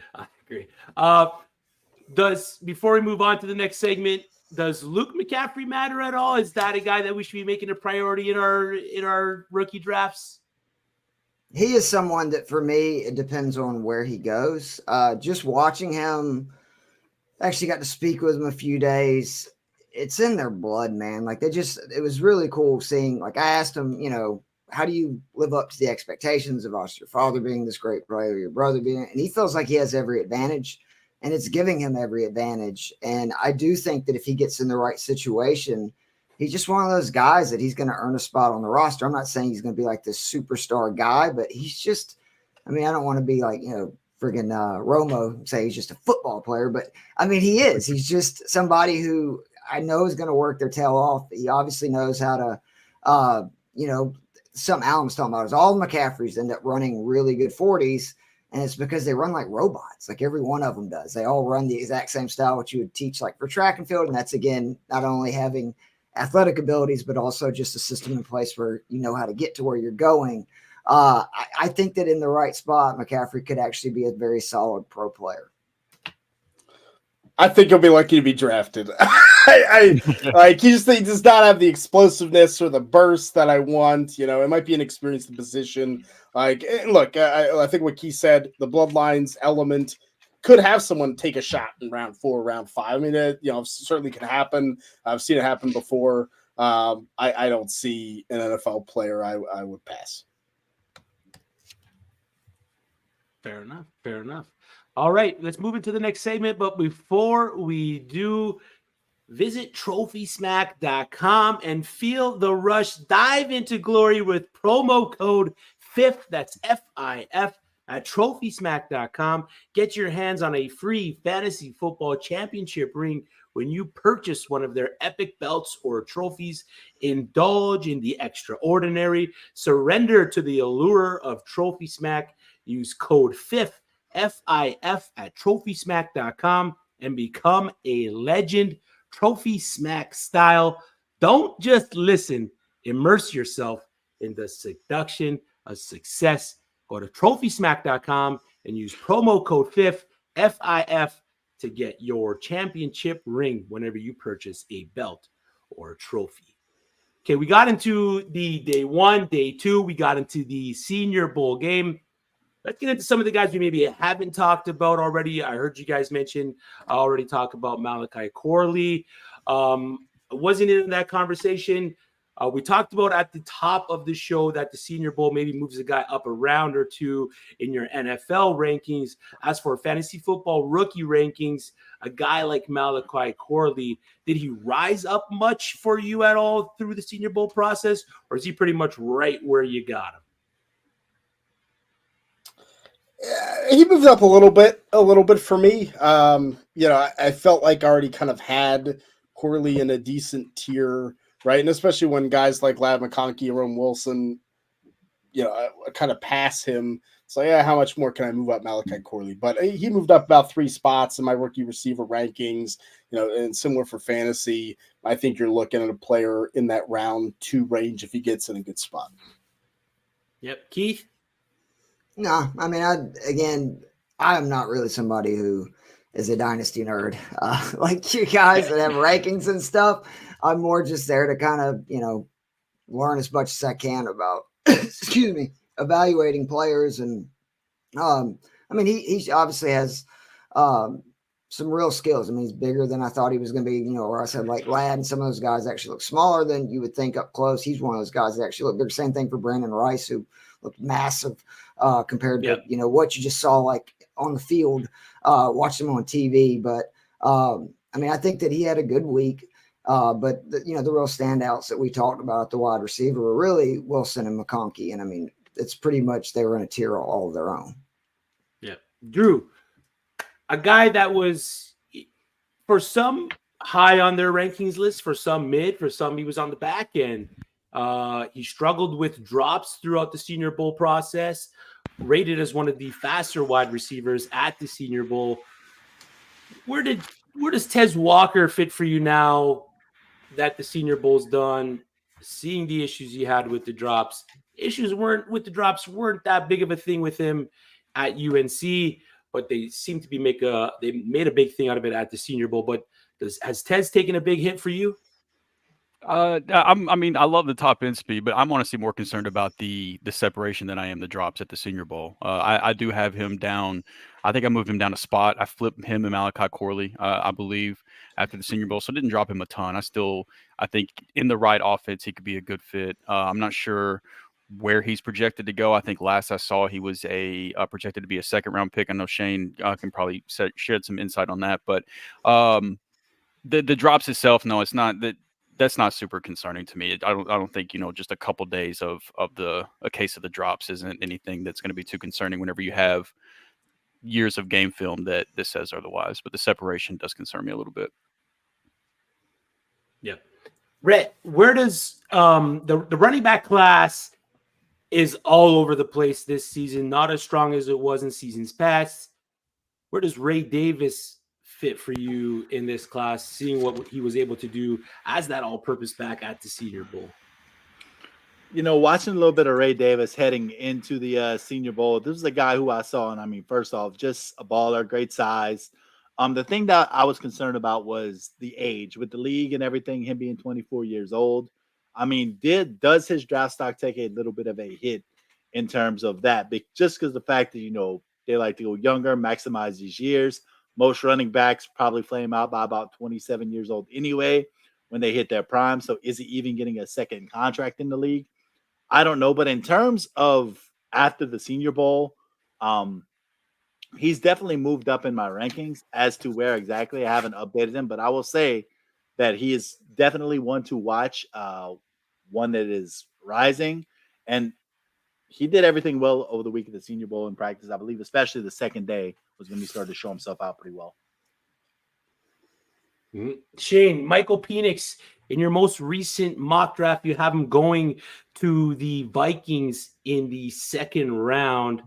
Before we move on to the next segment, does Luke McCaffrey matter at all? Is that a guy that we should be making a priority in our rookie drafts? He is someone that, for me, it depends on where he goes. Just watching him, actually got to speak with him a few days. It's in their blood, man. Like it was really cool seeing, like, I asked him, you know, how do you live up to the expectations of your father being this great player, your brother being, and he feels like he has every advantage, and it's giving him every advantage. And I do think that if he gets in the right situation, he's just one of those guys that he's going to earn a spot on the roster. I'm not saying he's going to be like this superstar guy, but he's just, I mean, I don't want to be like, you know, friggin' Romo say he's just a football player, but I mean, he is. He's just somebody who I know is going to work their tail off. He obviously knows how to, you know, some Hallam's talking about is all McCaffreys end up running really good 40s. And it's because they run like robots, like every one of them does. They all run the exact same style, which you would teach like for track and field. And that's, again, not only having athletic abilities, but also just a system in place where you know how to get to where you're going. I think that in the right spot, McCaffrey could actually be a very solid pro player. I think he'll be lucky to be drafted. I like he does not have the explosiveness or the burst that I want. You know, it might be an experience in position. Like, look, I think what Keith said, the bloodlines element could have someone take a shot in round 4, round 5. I mean, it certainly can happen. I've seen it happen before. I don't see an NFL player I would pass. Fair enough. All right, let's move into the next segment. But before we do, Visit TrophySmack.com and feel the rush. Dive into glory with promo code FIF. That's FIF at TrophySmack.com. Get your hands on a free fantasy football championship ring when you purchase one of their epic belts or trophies. Indulge in the extraordinary. Surrender to the allure of Trophy Smack. Use code FIF, FIF at TrophySmack.com and become a legend. Trophy Smack style. Don't just listen. Immerse yourself in the seduction of success. Go to TrophySmack.com and use promo code FIF, FIF, to get your championship ring whenever you purchase a belt or a trophy. Okay, we got into the day 1, day 2. We got into the Senior Bowl game. Let's get into some of the guys we maybe haven't talked about already. I heard you guys mention, I already talked about Malachi Corley. I wasn't in that conversation. We talked about at the top of the show that the Senior Bowl maybe moves a guy up a round or two in your NFL rankings. As for fantasy football rookie rankings, a guy like Malachi Corley, did he rise up much for you at all through the Senior Bowl process, or is he pretty much right where you got him? He moved up a little bit for me. I felt like I already kind of had Corley in a decent tier, right? And especially when guys like Ladd McConkey, Rome Wilson, kind of pass him. So yeah, how much more can I move up Malachi Corley? But he moved up about 3 spots in my rookie receiver rankings, and similar for fantasy. I think you're looking at a player in that round 2 range if he gets in a good spot. Yep. Keith? No, I mean, I am not really somebody who is a dynasty nerd like you guys that have rankings and stuff. I'm more just there to kind of, learn as much as I can about, evaluating players. And, he obviously has some real skills. I mean, he's bigger than I thought he was going to be, or I said like Ladd, and some of those guys actually look smaller than you would think up close. He's one of those guys that actually look bigger. Same thing for Brandon Rice, who looked massive compared to, what you just saw like on the field, watched him on TV. But I think that he had a good week. But the real standouts that we talked about at the wide receiver were really Wilson and McConkey. And it's pretty much they were in a tier all of their own. Yeah. Drew, a guy that was for some high on their rankings list, for some mid, for some he was on the back end. He struggled with drops throughout the Senior Bowl process, rated as one of the faster wide receivers at the Senior Bowl. Where does Tez Walker fit for you now that the Senior Bowl's done? Seeing the issues he had with the drops, weren't that big of a thing with him at UNC, but they seem to be they made a big thing out of it at the Senior Bowl. But has Tez taken a big hit for you? I love the top end speed, but I'm honestly more concerned about the separation than I am the drops at the Senior Bowl. I do have him down. I think I moved him down a spot. I flipped him and Malachi Corley, I believe, after the Senior Bowl. So I didn't drop him a ton. I think in the right offense, he could be a good fit. I'm not sure where he's projected to go. I think last I saw he was projected to be a 2nd round pick. I know Shane can probably shed some insight on that, but the drops itself, no, it's not that. That's not super concerning to me. I don't think, just a couple days of a case of the drops isn't anything that's going to be too concerning whenever you have years of game film that says otherwise. But the separation does concern me a little bit. Yeah. Rhett, where does the running back class is all over the place this season, not as strong as it was in seasons past. Where does Ray Davis fit for you in this class, seeing what he was able to do as that all-purpose back at the Senior Bowl? Watching a little bit of Ray Davis heading into the Senior Bowl, this is a guy who I saw, and first off, just a baller, great size. The thing that I was concerned about was the age with the league and everything, him being 24 years old. Does his draft stock take a little bit of a hit in terms of that? Just because the fact that, they like to go younger, maximize these years. Most running backs probably flame out by about 27 years old anyway when they hit their prime. So is he even getting a second contract in the league? I don't know. But in terms of after the Senior Bowl, he's definitely moved up in my rankings. As to where exactly, I haven't updated him. But I will say that he is definitely one to watch, one that is rising. And he did everything well over the week of the Senior Bowl in practice. I believe especially the second day was when he started to show himself out pretty well. Shane, Michael Penix, in your most recent mock draft, you have him going to the Vikings in the second round.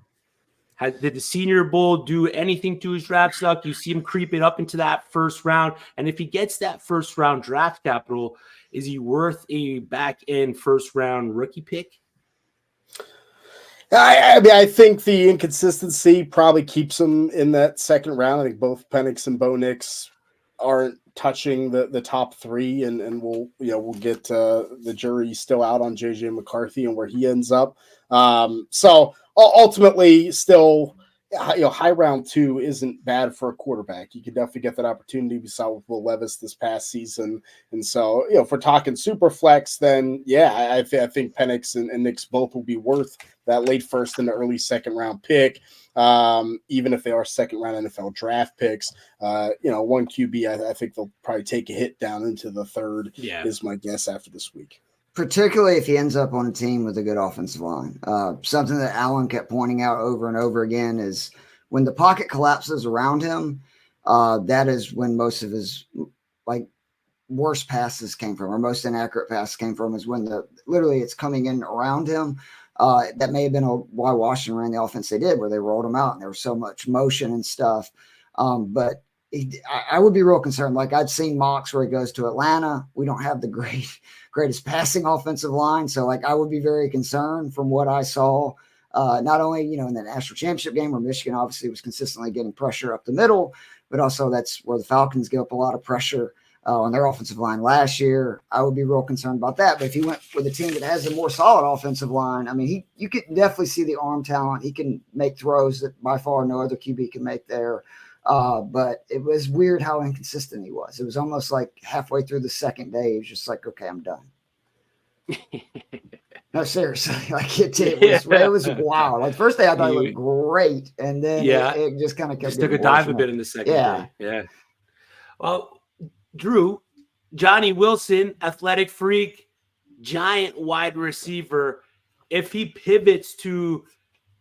Did the Senior Bowl do anything to his draft stock? Do you see him creeping up into that first round? And if he gets that first round draft capital, is he worth a back end first round rookie pick? I mean, I think the inconsistency probably keeps him in that second round. I think both Penix and Bo Nix aren't touching the top three, and we'll get the jury still out on JJ McCarthy and where he ends up. So ultimately, still, high round 2 isn't bad for a quarterback. You can definitely get that opportunity. We saw with Will Levis this past season, and so if we're talking super flex, then yeah, I think Penix and Nix both will be worth that late first and the early second round pick. Even if they are second round NFL draft picks, one QB, I think they'll probably take a hit down into the third. Yeah, is my guess after this week. Particularly if he ends up on a team with a good offensive line. Something that Allen kept pointing out over and over again is when the pocket collapses around him, that is when most of his worst passes came from, or most inaccurate passes came from, is when literally it's coming in around him. That may have been why Washington ran the offense they did, where they rolled him out and there was so much motion and stuff. But I would be real concerned. Like, I'd seen mocks where he goes to Atlanta. We don't have the greatest passing offensive line. So I would be very concerned from what I saw, not only, in the national championship game where Michigan obviously was consistently getting pressure up the middle, but also that's where the Falcons give up a lot of pressure on their offensive line last year. I would be real concerned about that. But if he went with a team that has a more solid offensive line, I mean, you could definitely see the arm talent. He can make throws that by far no other QB can make there. But it was weird how inconsistent he was. It was almost like halfway through the second day, he was just like, okay, I'm done. No, seriously. It was wild. Like, first day I thought he looked great. And then it just kind of kept took a dive a bit in the second day. Yeah. Well, Drew, Johnny Wilson, athletic freak, giant wide receiver. If he pivots to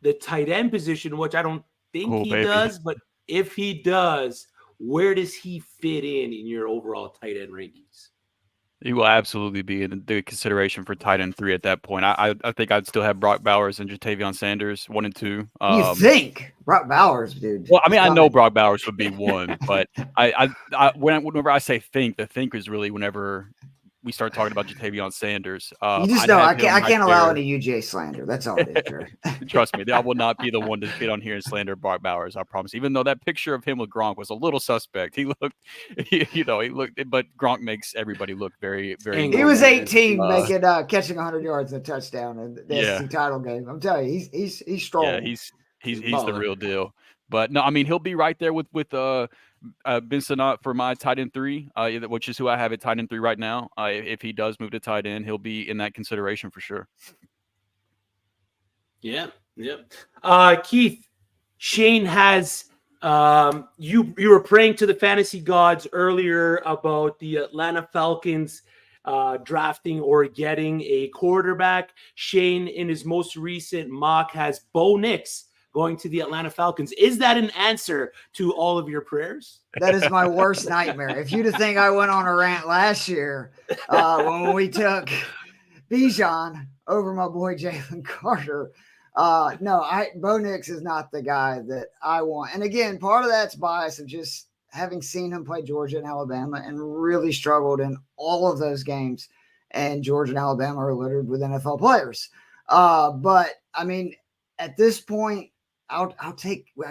the tight end position, which I don't think does, but if he does, where does he fit in your overall tight end rankings? He will absolutely be in the consideration for tight end 3 at that point. I think I'd still have Brock Bowers and Jatavion Sanders 1 and 2. You think Brock Bowers, dude? Well, I mean, I know Brock Bowers would be 1, but whenever I say think, the think is really whenever we start talking about Jatavion Sanders. You just know I can't allow any UJ slander. That's all it is, Jared. Trust me, I will not be the one to get on here and slander Brock Bowers. I promise. Even though that picture of him with Gronk was a little suspect, he looked, but Gronk makes everybody look very, very. He was 18, catching 100 yards and a touchdown in the SEC title game. I'm telling you, he's strong. Yeah, he's the real deal. But no, I mean, he'll be right there with Ben Sinnott for my tight end 3, which is who I have at tight end 3 right now. If he does move to tight end, he'll be in that consideration for sure. Yeah. Keith, Shane has you were praying to the fantasy gods earlier about the Atlanta Falcons drafting or getting a quarterback. Shane, in his most recent mock, has Bo Nix going to the Atlanta Falcons. Is that an answer to all of your prayers? That is my worst nightmare. If you'd have think I went on a rant last year when we took Bijan over my boy Jalen Carter, Bo Nix is not the guy that I want. And again, part of that's bias of just having seen him play Georgia and Alabama and really struggled in all of those games. And Georgia and Alabama are littered with NFL players. But I mean, at this point,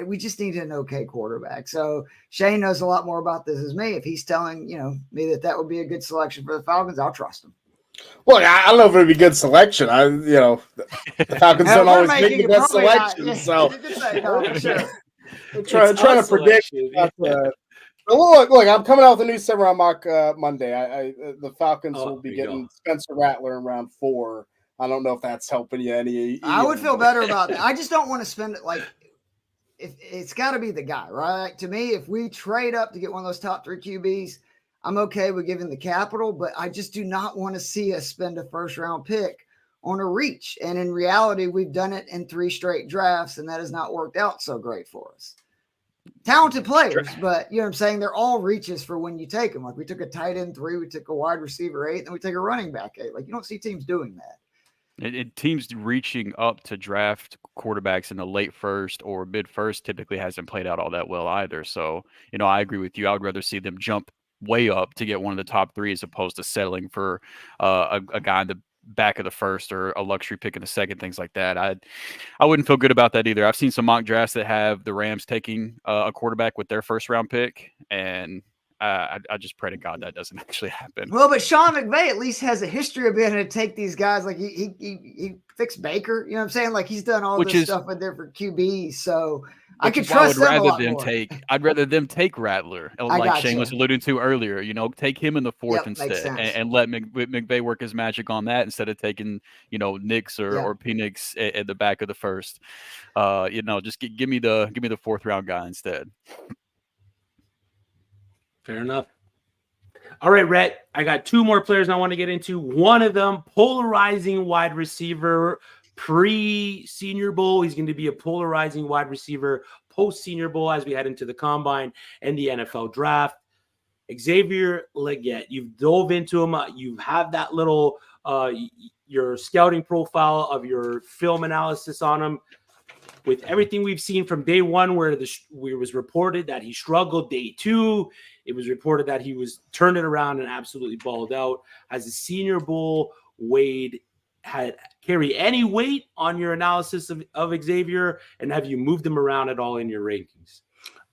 we just need an okay quarterback. So Shane knows a lot more about this as me. If he's telling, me that would be a good selection for the Falcons, I'll trust him. Well, I don't know if it would be good selection. The Falcons don't always make the best selection. So trying to predict. Look, I'm coming out with a new 7-round mock Monday. The Falcons will be getting Spencer Rattler in round 4. I don't know if that's helping you any. I would feel better about that. I just don't want to spend it if it's got to be the guy, right? To me, if we trade up to get one of those top 3 QBs, I'm okay with giving the capital, but I just do not want to see us spend a first round pick on a reach. And in reality, we've done it in 3 straight drafts, and that has not worked out so great for us. Talented players, but you know what I'm saying? They're all reaches for when you take them. Like we took a tight end 3, we took a wide receiver 8, and then we take a running back 8. Like you don't see teams doing that. Teams reaching up to draft quarterbacks in the late first or mid first typically hasn't played out all that well either. So, I agree with you. I would rather see them jump way up to get one of the top 3 as opposed to settling for a guy in the back of the first or a luxury pick in the second, things like that. I wouldn't feel good about that either. I've seen some mock drafts that have the Rams taking a quarterback with their first round pick, and I just pray to God that doesn't actually happen. Well, but Sean McVay at least has a history of being able to take these guys. Like he fixed Baker. You know what I'm saying? Like he's done all this stuff with different QBs. So I could trust them a lot more. I'd rather them take Rattler, like Shane was alluding to earlier. Take him in the 4th instead, and let McVay work his magic on that instead of taking Nix or Penix at the back of the first. Just give me the 4th round guy instead. Fair enough. All right, Rhett, I got 2 more players I want to get into. One of them, polarizing wide receiver pre-Senior Bowl. He's going to be a polarizing wide receiver post-Senior Bowl as we head into the Combine and the NFL Draft. Xavier Legette. You've dove into him. You have that little your scouting profile of your film analysis on him. With everything we've seen from day 1, where it was reported that he struggled, day 2, it was reported that he was turned it around and absolutely balled out. Has the Senior Bowl carry any weight on your analysis of Xavier, and have you moved him around at all in your rankings?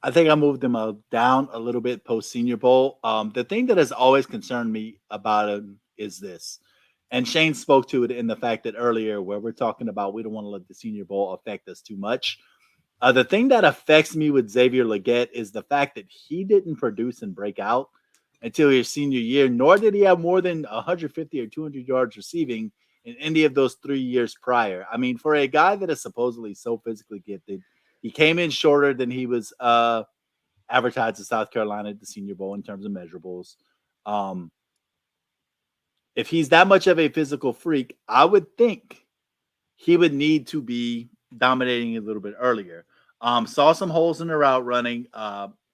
I think I moved him down a little bit post Senior Bowl. The thing that has always concerned me about him is this. And Shane spoke to it in the fact that earlier where we're talking about we don't want to let the Senior Bowl affect us too much. The thing that affects me with Xavier Legette is the fact that he didn't produce and break out until his senior year, nor did he have more than 150 or 200 yards receiving in any of those 3 years prior. I mean, for a guy that is supposedly so physically gifted, he came in shorter than he was advertised to South Carolina at the Senior Bowl in terms of measurables. If he's that much of a physical freak, I would think he would need to be dominating a little bit earlier. Saw some holes in the route running.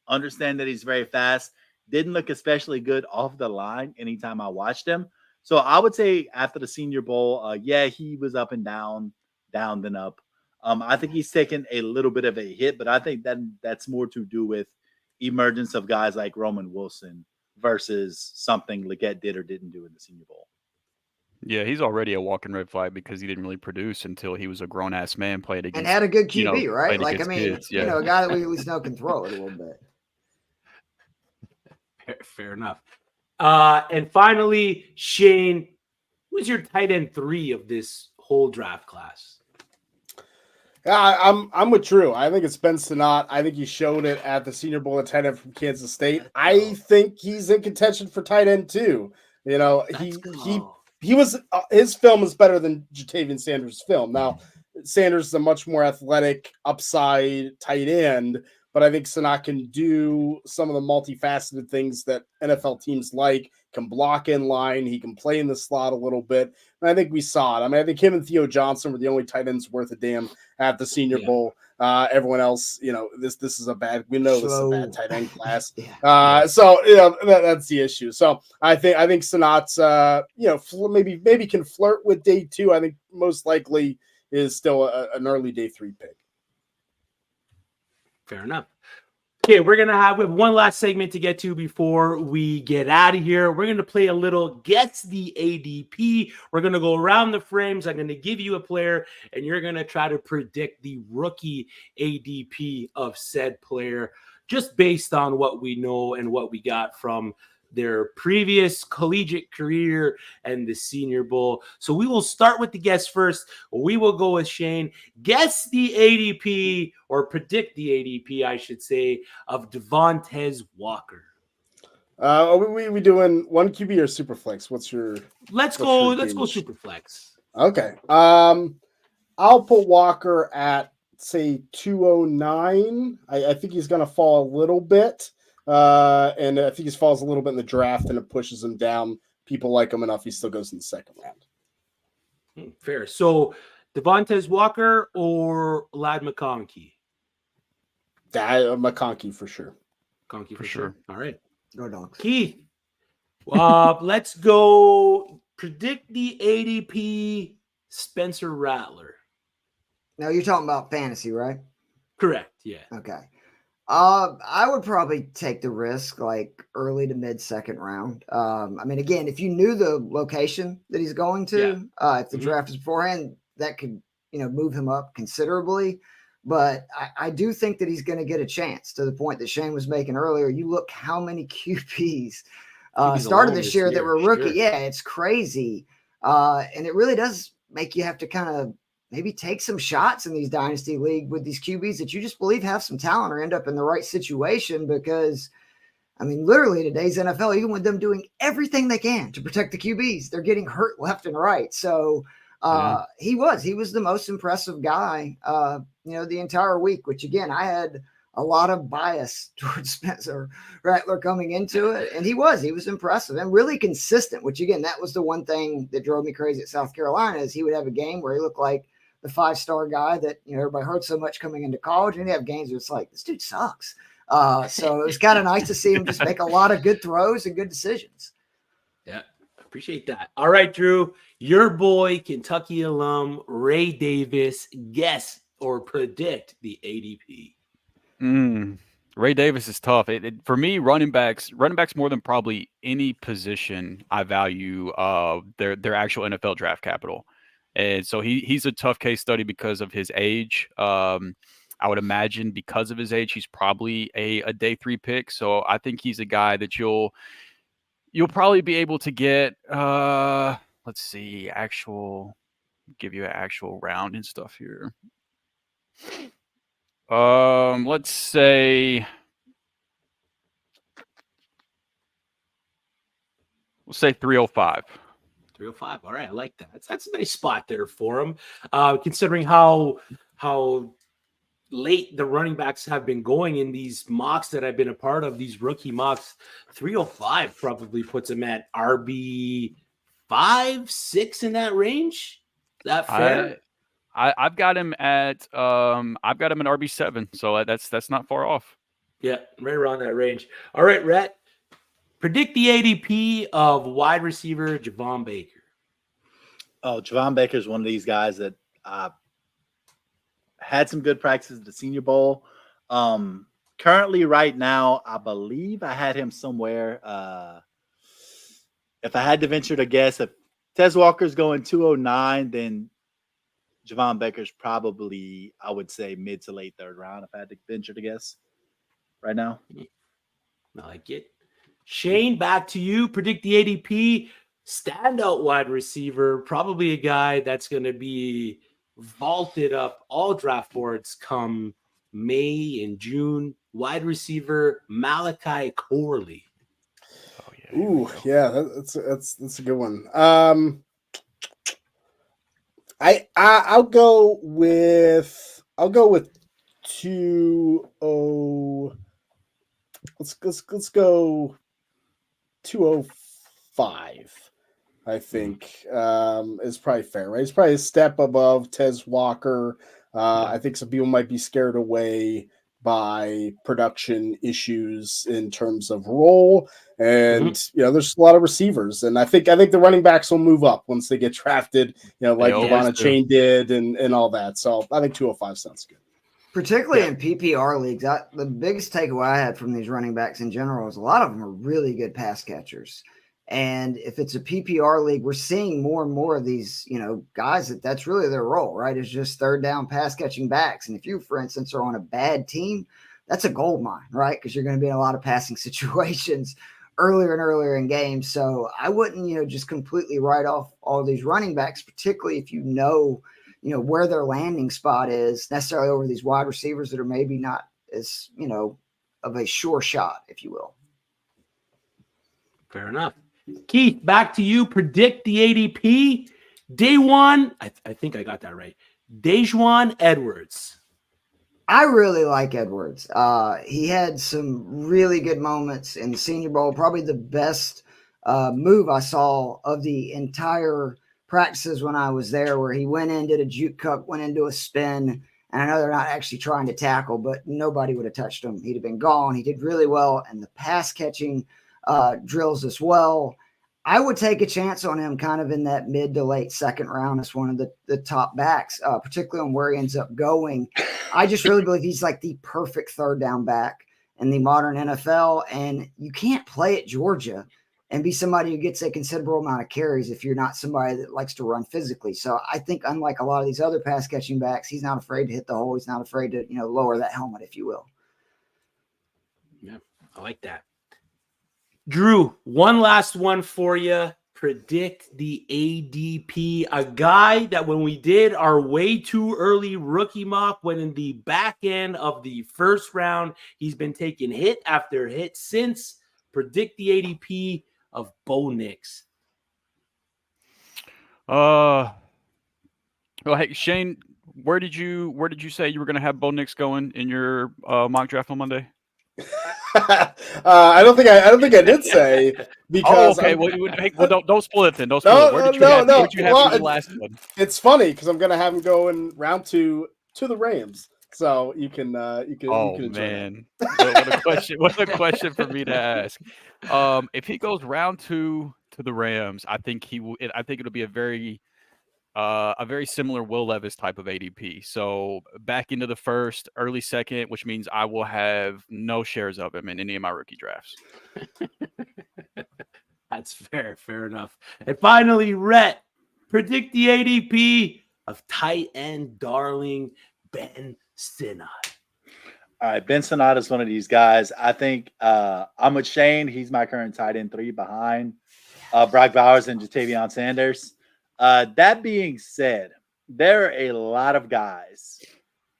Understand that he's very fast. Didn't look especially good off the line anytime I watched him. So I would say after the Senior Bowl, he was up and down, down then up. I think he's taken a little bit of a hit, but I think that's more to do with emergence of guys like Roman Wilson versus something Legette did or didn't do in the Senior Bowl. Yeah, he's already a walking red flag because he didn't really produce until he was a grown-ass man playing against. And had a good QB, right? Like, I mean, kids, yeah. A guy that we at least know can throw it a little bit. Fair enough. And finally, Shane, who's your tight end 3 of this whole draft class? Yeah, I'm with Drew. I think it's Ben Sinnott. I think he showed it at the Senior Bowl at tight end from Kansas State. I think he's in contention for tight end too. He was his film is better than Jatavian Sanders' film. Now, Sanders is a much more athletic upside tight end, but I think Sinnott can do some of the multifaceted things that NFL teams like. Can block in line. He can play in the slot a little bit. And I think we saw it. I mean, I think him and Theo Johnson were the only tight ends worth a damn at the Senior Bowl. Everyone else, this is a bad. We know this is a bad tight end class. So that's the issue. So I think Sinnott's maybe can flirt with day 2. I think most likely is still an early day 3 pick. Fair enough. Okay, we have one last segment to get to before we get out of here. We're going to play a little Guess the ADP. We're going to go around the frames. I'm going to give you a player, and you're going to try to predict the rookie ADP of said player just based on what we know and what we got from their previous collegiate career and the Senior Bowl. So we will start with the guess first. We will go with Shane. Guess the ADP, or predict the ADP, I should say, of Devontae Walker. Are we doing one QB or Superflex? What's your? Let's go Superflex. Okay. I'll put Walker at say 209. I think he's going to fall a little bit. And I think he falls a little bit in the draft, and it pushes him down. People like him enough; he still goes in the second round. Fair. So, Devontae Walker or Lad McConkey? McConkey for sure. McConkey for sure. All right. Go Dogs. Keith, let's go predict the ADP Spencer Rattler. Now you're talking about fantasy, right? Correct. Yeah. Okay. I would probably take the risk, like early to mid second round. I mean, again, if you knew the location that he's going to, if the draft is beforehand, that could, move him up considerably. But I do think that he's going to get a chance, to the point that Shane was making earlier. You look how many QBs started this year that were rookie. Sure. Yeah, it's crazy. And it really does make you have to kind of maybe take some shots in these dynasty league with these QBs that you just believe have some talent or end up in the right situation, because I mean, literally in today's NFL, even with them doing everything they can to protect the QBs, they're getting hurt left and right. So he was the most impressive guy, the entire week, which again, I had a lot of bias towards Spencer Rattler coming into it. And he was impressive and really consistent, which again, that was the one thing that drove me crazy at South Carolina, is he would have a game where he looked like the 5-star guy that, everybody heard so much coming into college, and he'd have games where it's like, this dude sucks. So it was kind of nice to see him just make a lot of good throws and good decisions. Yeah, appreciate that. All right, Drew, your boy, Kentucky alum, Ray Davis, guess or predict the ADP. Ray Davis is tough. For me, running backs more than probably any position, I value their actual NFL draft capital. And so he's a tough case study because of his age. I would imagine because of his age, he's probably a day 3 pick. So I think he's a guy that you'll probably be able to get. Let's see, give you an actual round and stuff here. Let's say we'll say 305. 305. All right, I like that. That's a nice spot there for him. Considering how late the running backs have been going in these mocks that I've been a part of, these rookie mocks, 305 probably puts him at RB 5, 6 in that range. Is that fair? I've got him at RB 7, so that's not far off. Yeah, right around that range. All right, Rhett, predict the ADP of wide receiver Javon Baker. Oh, Javon Baker is one of these guys that had some good practices at the Senior Bowl. Currently, right now, I believe I had him somewhere. If I had to venture to guess, if Tez Walker's going 209, then Javon Baker's probably, I would say, mid to late 3rd round, if I had to venture to guess right now. I like it. Shane, back to you. Predict the ADP. Standout wide receiver, probably a guy that's going to be vaulted up all draft boards come May and June. Wide receiver Malachi Corley. Oh yeah. Ooh, yeah, that's a good one. I'll go with 2-0. Let's go 205. I think is probably fair, right? It's probably a step above Tez Walker. I think some people might be scared away by production issues in terms of role, and there's a lot of receivers, and I think the running backs will move up once they get drafted, like Devon Chain did, and all that. So I think 205 sounds good. Particularly in PPR leagues, the biggest takeaway I had from these running backs in general is a lot of them are really good pass catchers. And if it's a PPR league, we're seeing more and more of these, guys that's really their role, right? It's just 3rd down pass catching backs. And if you, for instance, are on a bad team, that's a gold mine, right? Because you're going to be in a lot of passing situations earlier and earlier in games. So I wouldn't, just completely write off all these running backs, particularly if you know where their landing spot is necessarily over these wide receivers that are maybe not as, of a sure shot, if you will. Fair enough. Keith, back to you. Predict the ADP. Day 1, I think I got that right. Dejuan Edwards. I really like Edwards. He had some really good moments in the Senior Bowl. Probably the best move I saw of the entire practices when I was there, where he went in, did a juke cup, went into a spin. And I know they're not actually trying to tackle, but nobody would have touched him. He'd have been gone. He did really well. And the pass catching drills as well. I would take a chance on him kind of in that mid to late second round as one of the top backs, particularly on where he ends up going. I just really believe he's like the perfect third down back in the modern NFL. And you can't play at Georgia and be somebody who gets a considerable amount of carries if you're not somebody that likes to run physically. So I think unlike a lot of these other pass catching backs, he's not afraid to hit the hole. He's not afraid to, lower that helmet, if you will. Yeah, I like that. Drew, one last one for you. Predict the ADP. A guy that when we did our way too early rookie mock, went in the back end of the first round. He's been taking hit after hit since. Predict the ADP of Bo Nix. Well, hey, Shane, where did you say you were going to have Bo Nix going in your mock draft on Monday? I don't think I did say, because okay. Well, don't spoil it then. Don't spoil it. Where did you have him in the last one? It's funny because I'm gonna have him go in round 2 to the Rams, so you can man, what a question! What a question for me to ask. If he goes round 2 to the Rams, I think I think it'll be a very similar Will Levis type of ADP. So back into the first, early second, which means I will have no shares of him in any of my rookie drafts. That's fair enough. And finally, Rhett, predict the ADP of tight end darling Ben Sinnott. All right, Ben Sinnott is one of these guys. I think I'm with Shane. He's my current tight end 3 behind Brock Bowers and Jatavion Sanders. That being said, there are a lot of guys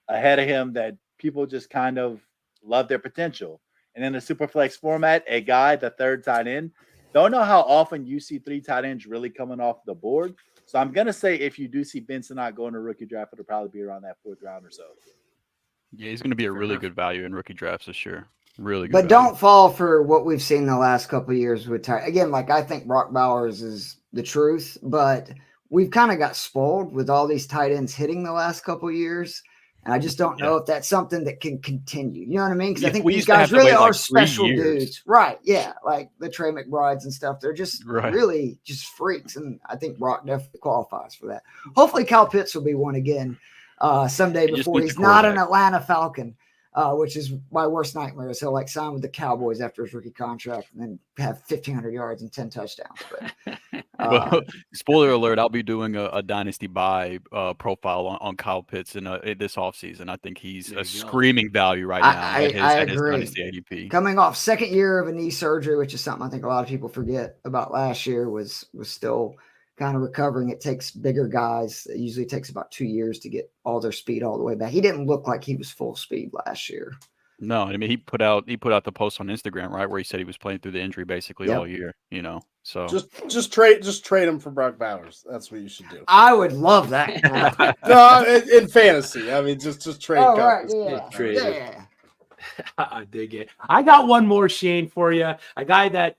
ahead of him that people just kind of love their potential. And in the Superflex format, a guy, the third tight end, don't know how often you see 3 tight ends really coming off the board. So I'm going to say if you do see Ben Sinnott go in a rookie draft, it'll probably be around that 4th round or so. Yeah, he's going to be a really good value in rookie drafts this year. Really good. But value. Don't fall for what we've seen the last couple of years with again, like I think Brock Bowers is the truth, but we've kind of got spoiled with all these tight ends hitting the last couple of years. And I just don't know if that's something that can continue. You know what I mean? Because I think these guys really are special dudes. Right. Yeah. Like the Trey McBrides and stuff. They're just really just freaks. And I think Brock definitely qualifies for that. Hopefully Kyle Pitts will be one again someday before he's not an Atlanta Falcon, which is my worst nightmare. Is he'll like sign with the Cowboys after his rookie contract and then have 1,500 yards and 10 touchdowns. But well, spoiler alert, I'll be doing a Dynasty buy profile on Kyle Pitts in this offseason. I think he's a screaming value right now at his Dynasty ADP. Coming off second year of a knee surgery, which is something I think a lot of people forget about last year, was still kind of recovering. It takes bigger guys. It usually takes about 2 years to get all their speed all the way back. He didn't look like he was full speed last year. No, I mean he put out the post on Instagram, right, where he said he was playing through the injury basically all year. So just trade him for Brock Bowers. That's what you should do. I would love that. No, in fantasy, I mean just trade. Oh, right, yeah. I dig it. I got one more, Shane, for you. A guy that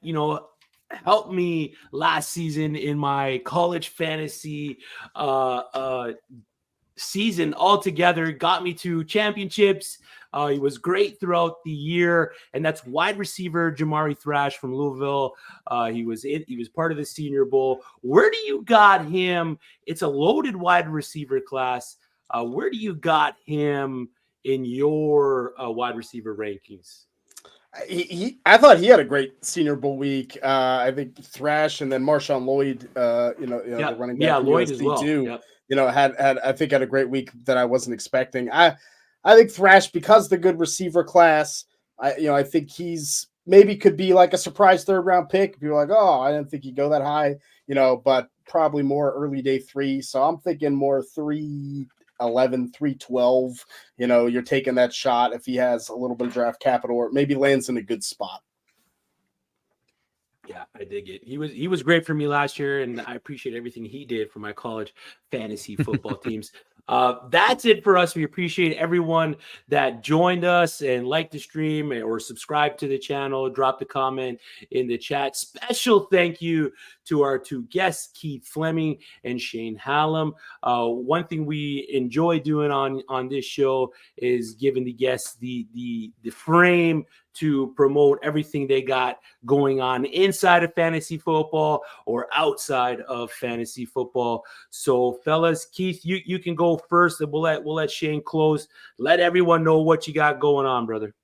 helped me last season in my college fantasy season altogether, got me to championships. He was great throughout the year, and that's wide receiver Jamari Thrash from Louisville. He was part of the Senior Bowl. Where do you got him? It's a loaded wide receiver class. Where do you got him in your wide receiver rankings? I thought he had a great Senior Bowl week. I think Thrash and then Marshawn Lloyd, the running back, Lloyd USD as well. Too, had a great week that I wasn't expecting. I think Thrash, because the good receiver class, I think he's maybe could be like a surprise 3rd round pick. People are like, oh, I didn't think he'd go that high, but probably more early day 3. So I'm thinking more 311, 312. You're taking that shot if he has a little bit of draft capital or maybe lands in a good spot. Yeah, I dig it. He was great for me last year, and I appreciate everything he did for my college fantasy football teams. That's it for us. We appreciate everyone that joined us and liked the stream or subscribed to the channel, dropped a comment in the chat. Special thank you to our two guests, Keith Flemming and Shane Hallam. One thing we enjoy doing on this show is giving the guests the frame to promote everything they got going on inside of fantasy football or outside of fantasy football. So, fellas, Keith, you can go first, and we'll let Shane close. Let everyone know what you got going on, brother.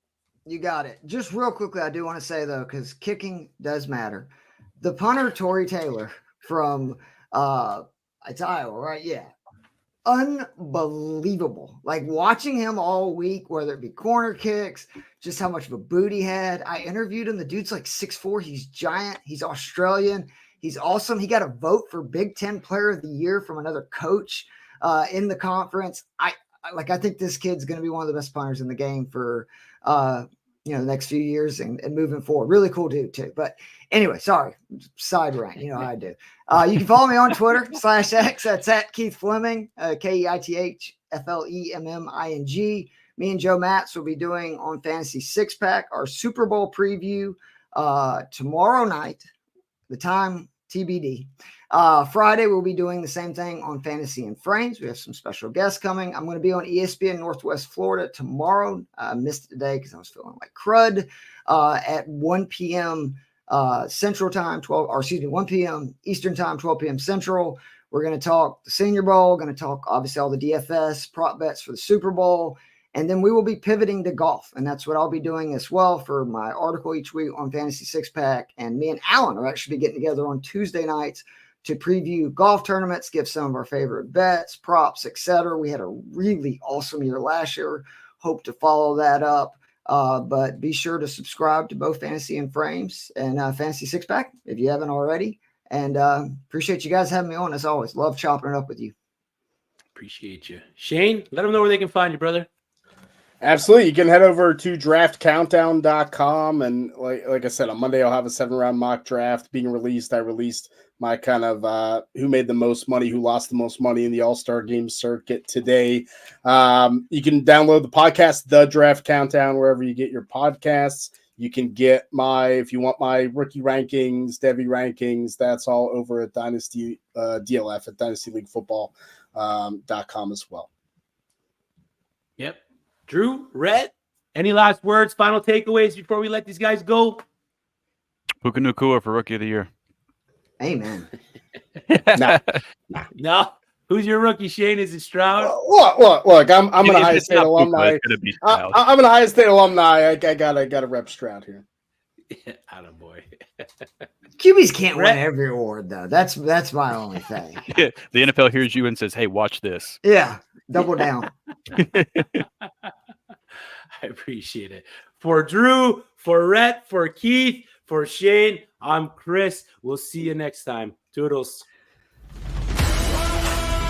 You got it. Just real quickly, I do want to say, though, because kicking does matter. The punter, Torrey Taylor from it's Iowa, right? Yeah. Unbelievable. Like watching him all week, whether it be corner kicks, just how much of a boot he had. I interviewed him. The dude's like 6'4". He's giant. He's Australian. He's awesome. He got a vote for Big Ten Player of the Year from another coach in the conference. I think this kid's going to be one of the best punters in the game for the next few years and moving forward. Really cool dude too. But anyway, sorry, side rant. You know how I do. You can follow me on Twitter /X. That's at Keith Flemming, KeithFlemming. Me and Joe Matz will be doing on Fantasy Six Pack our Super Bowl preview tomorrow night. The time TBD. Friday, we'll be doing the same thing on Fantasy and Frames. We have some special guests coming. I'm going to be on ESPN Northwest Florida tomorrow. I missed it today because I was feeling like crud at 1 p.m. Central Time, 1 p.m. Eastern Time, 12 p.m. Central. We're going to talk the Senior Bowl, going to talk obviously all the DFS prop bets for the Super Bowl. And then we will be pivoting to golf. And that's what I'll be doing as well for my article each week on Fantasy Six Pack. And me and Alan are actually getting together on Tuesday nights to preview golf tournaments, give some of our favorite bets, props, etc. We had a really awesome year last year. Hope to follow that up. But be sure to subscribe to both Fantasy and Frames and Fantasy Six Pack if you haven't already. And appreciate you guys having me on as always. Love chopping it up with you. Appreciate you. Shane, let them know where they can find you, brother. Absolutely. You can head over to draftcountdown.com. And like I said, on Monday, I'll have a 7-round mock draft being released. I released my kind of who made the most money, who lost the most money in the All-Star Game circuit today. You can download the podcast, The Draft Countdown, wherever you get your podcasts. You can get if you want my rookie rankings, Devy rankings, that's all over at Dynasty DLF at dynastyleaguefootball.com as well. Yep. Drew, Rhett, any last words, final takeaways before we let these guys go? Puka Nacua for Rookie of the Year. Amen. No. Who's your rookie, Shane? Is it Stroud? Look, I'm an Ohio State alumni. I'm an Ohio State alumni. I gotta rep Stroud here. Attaboy. QBs can't win every award though. That's my only thing. Yeah, the NFL hears you and says, "Hey, watch this." Yeah, double down. I appreciate it. For Drew, for Rhett, for Keith, for Shane, I'm Chris. We'll see you next time. Toodles.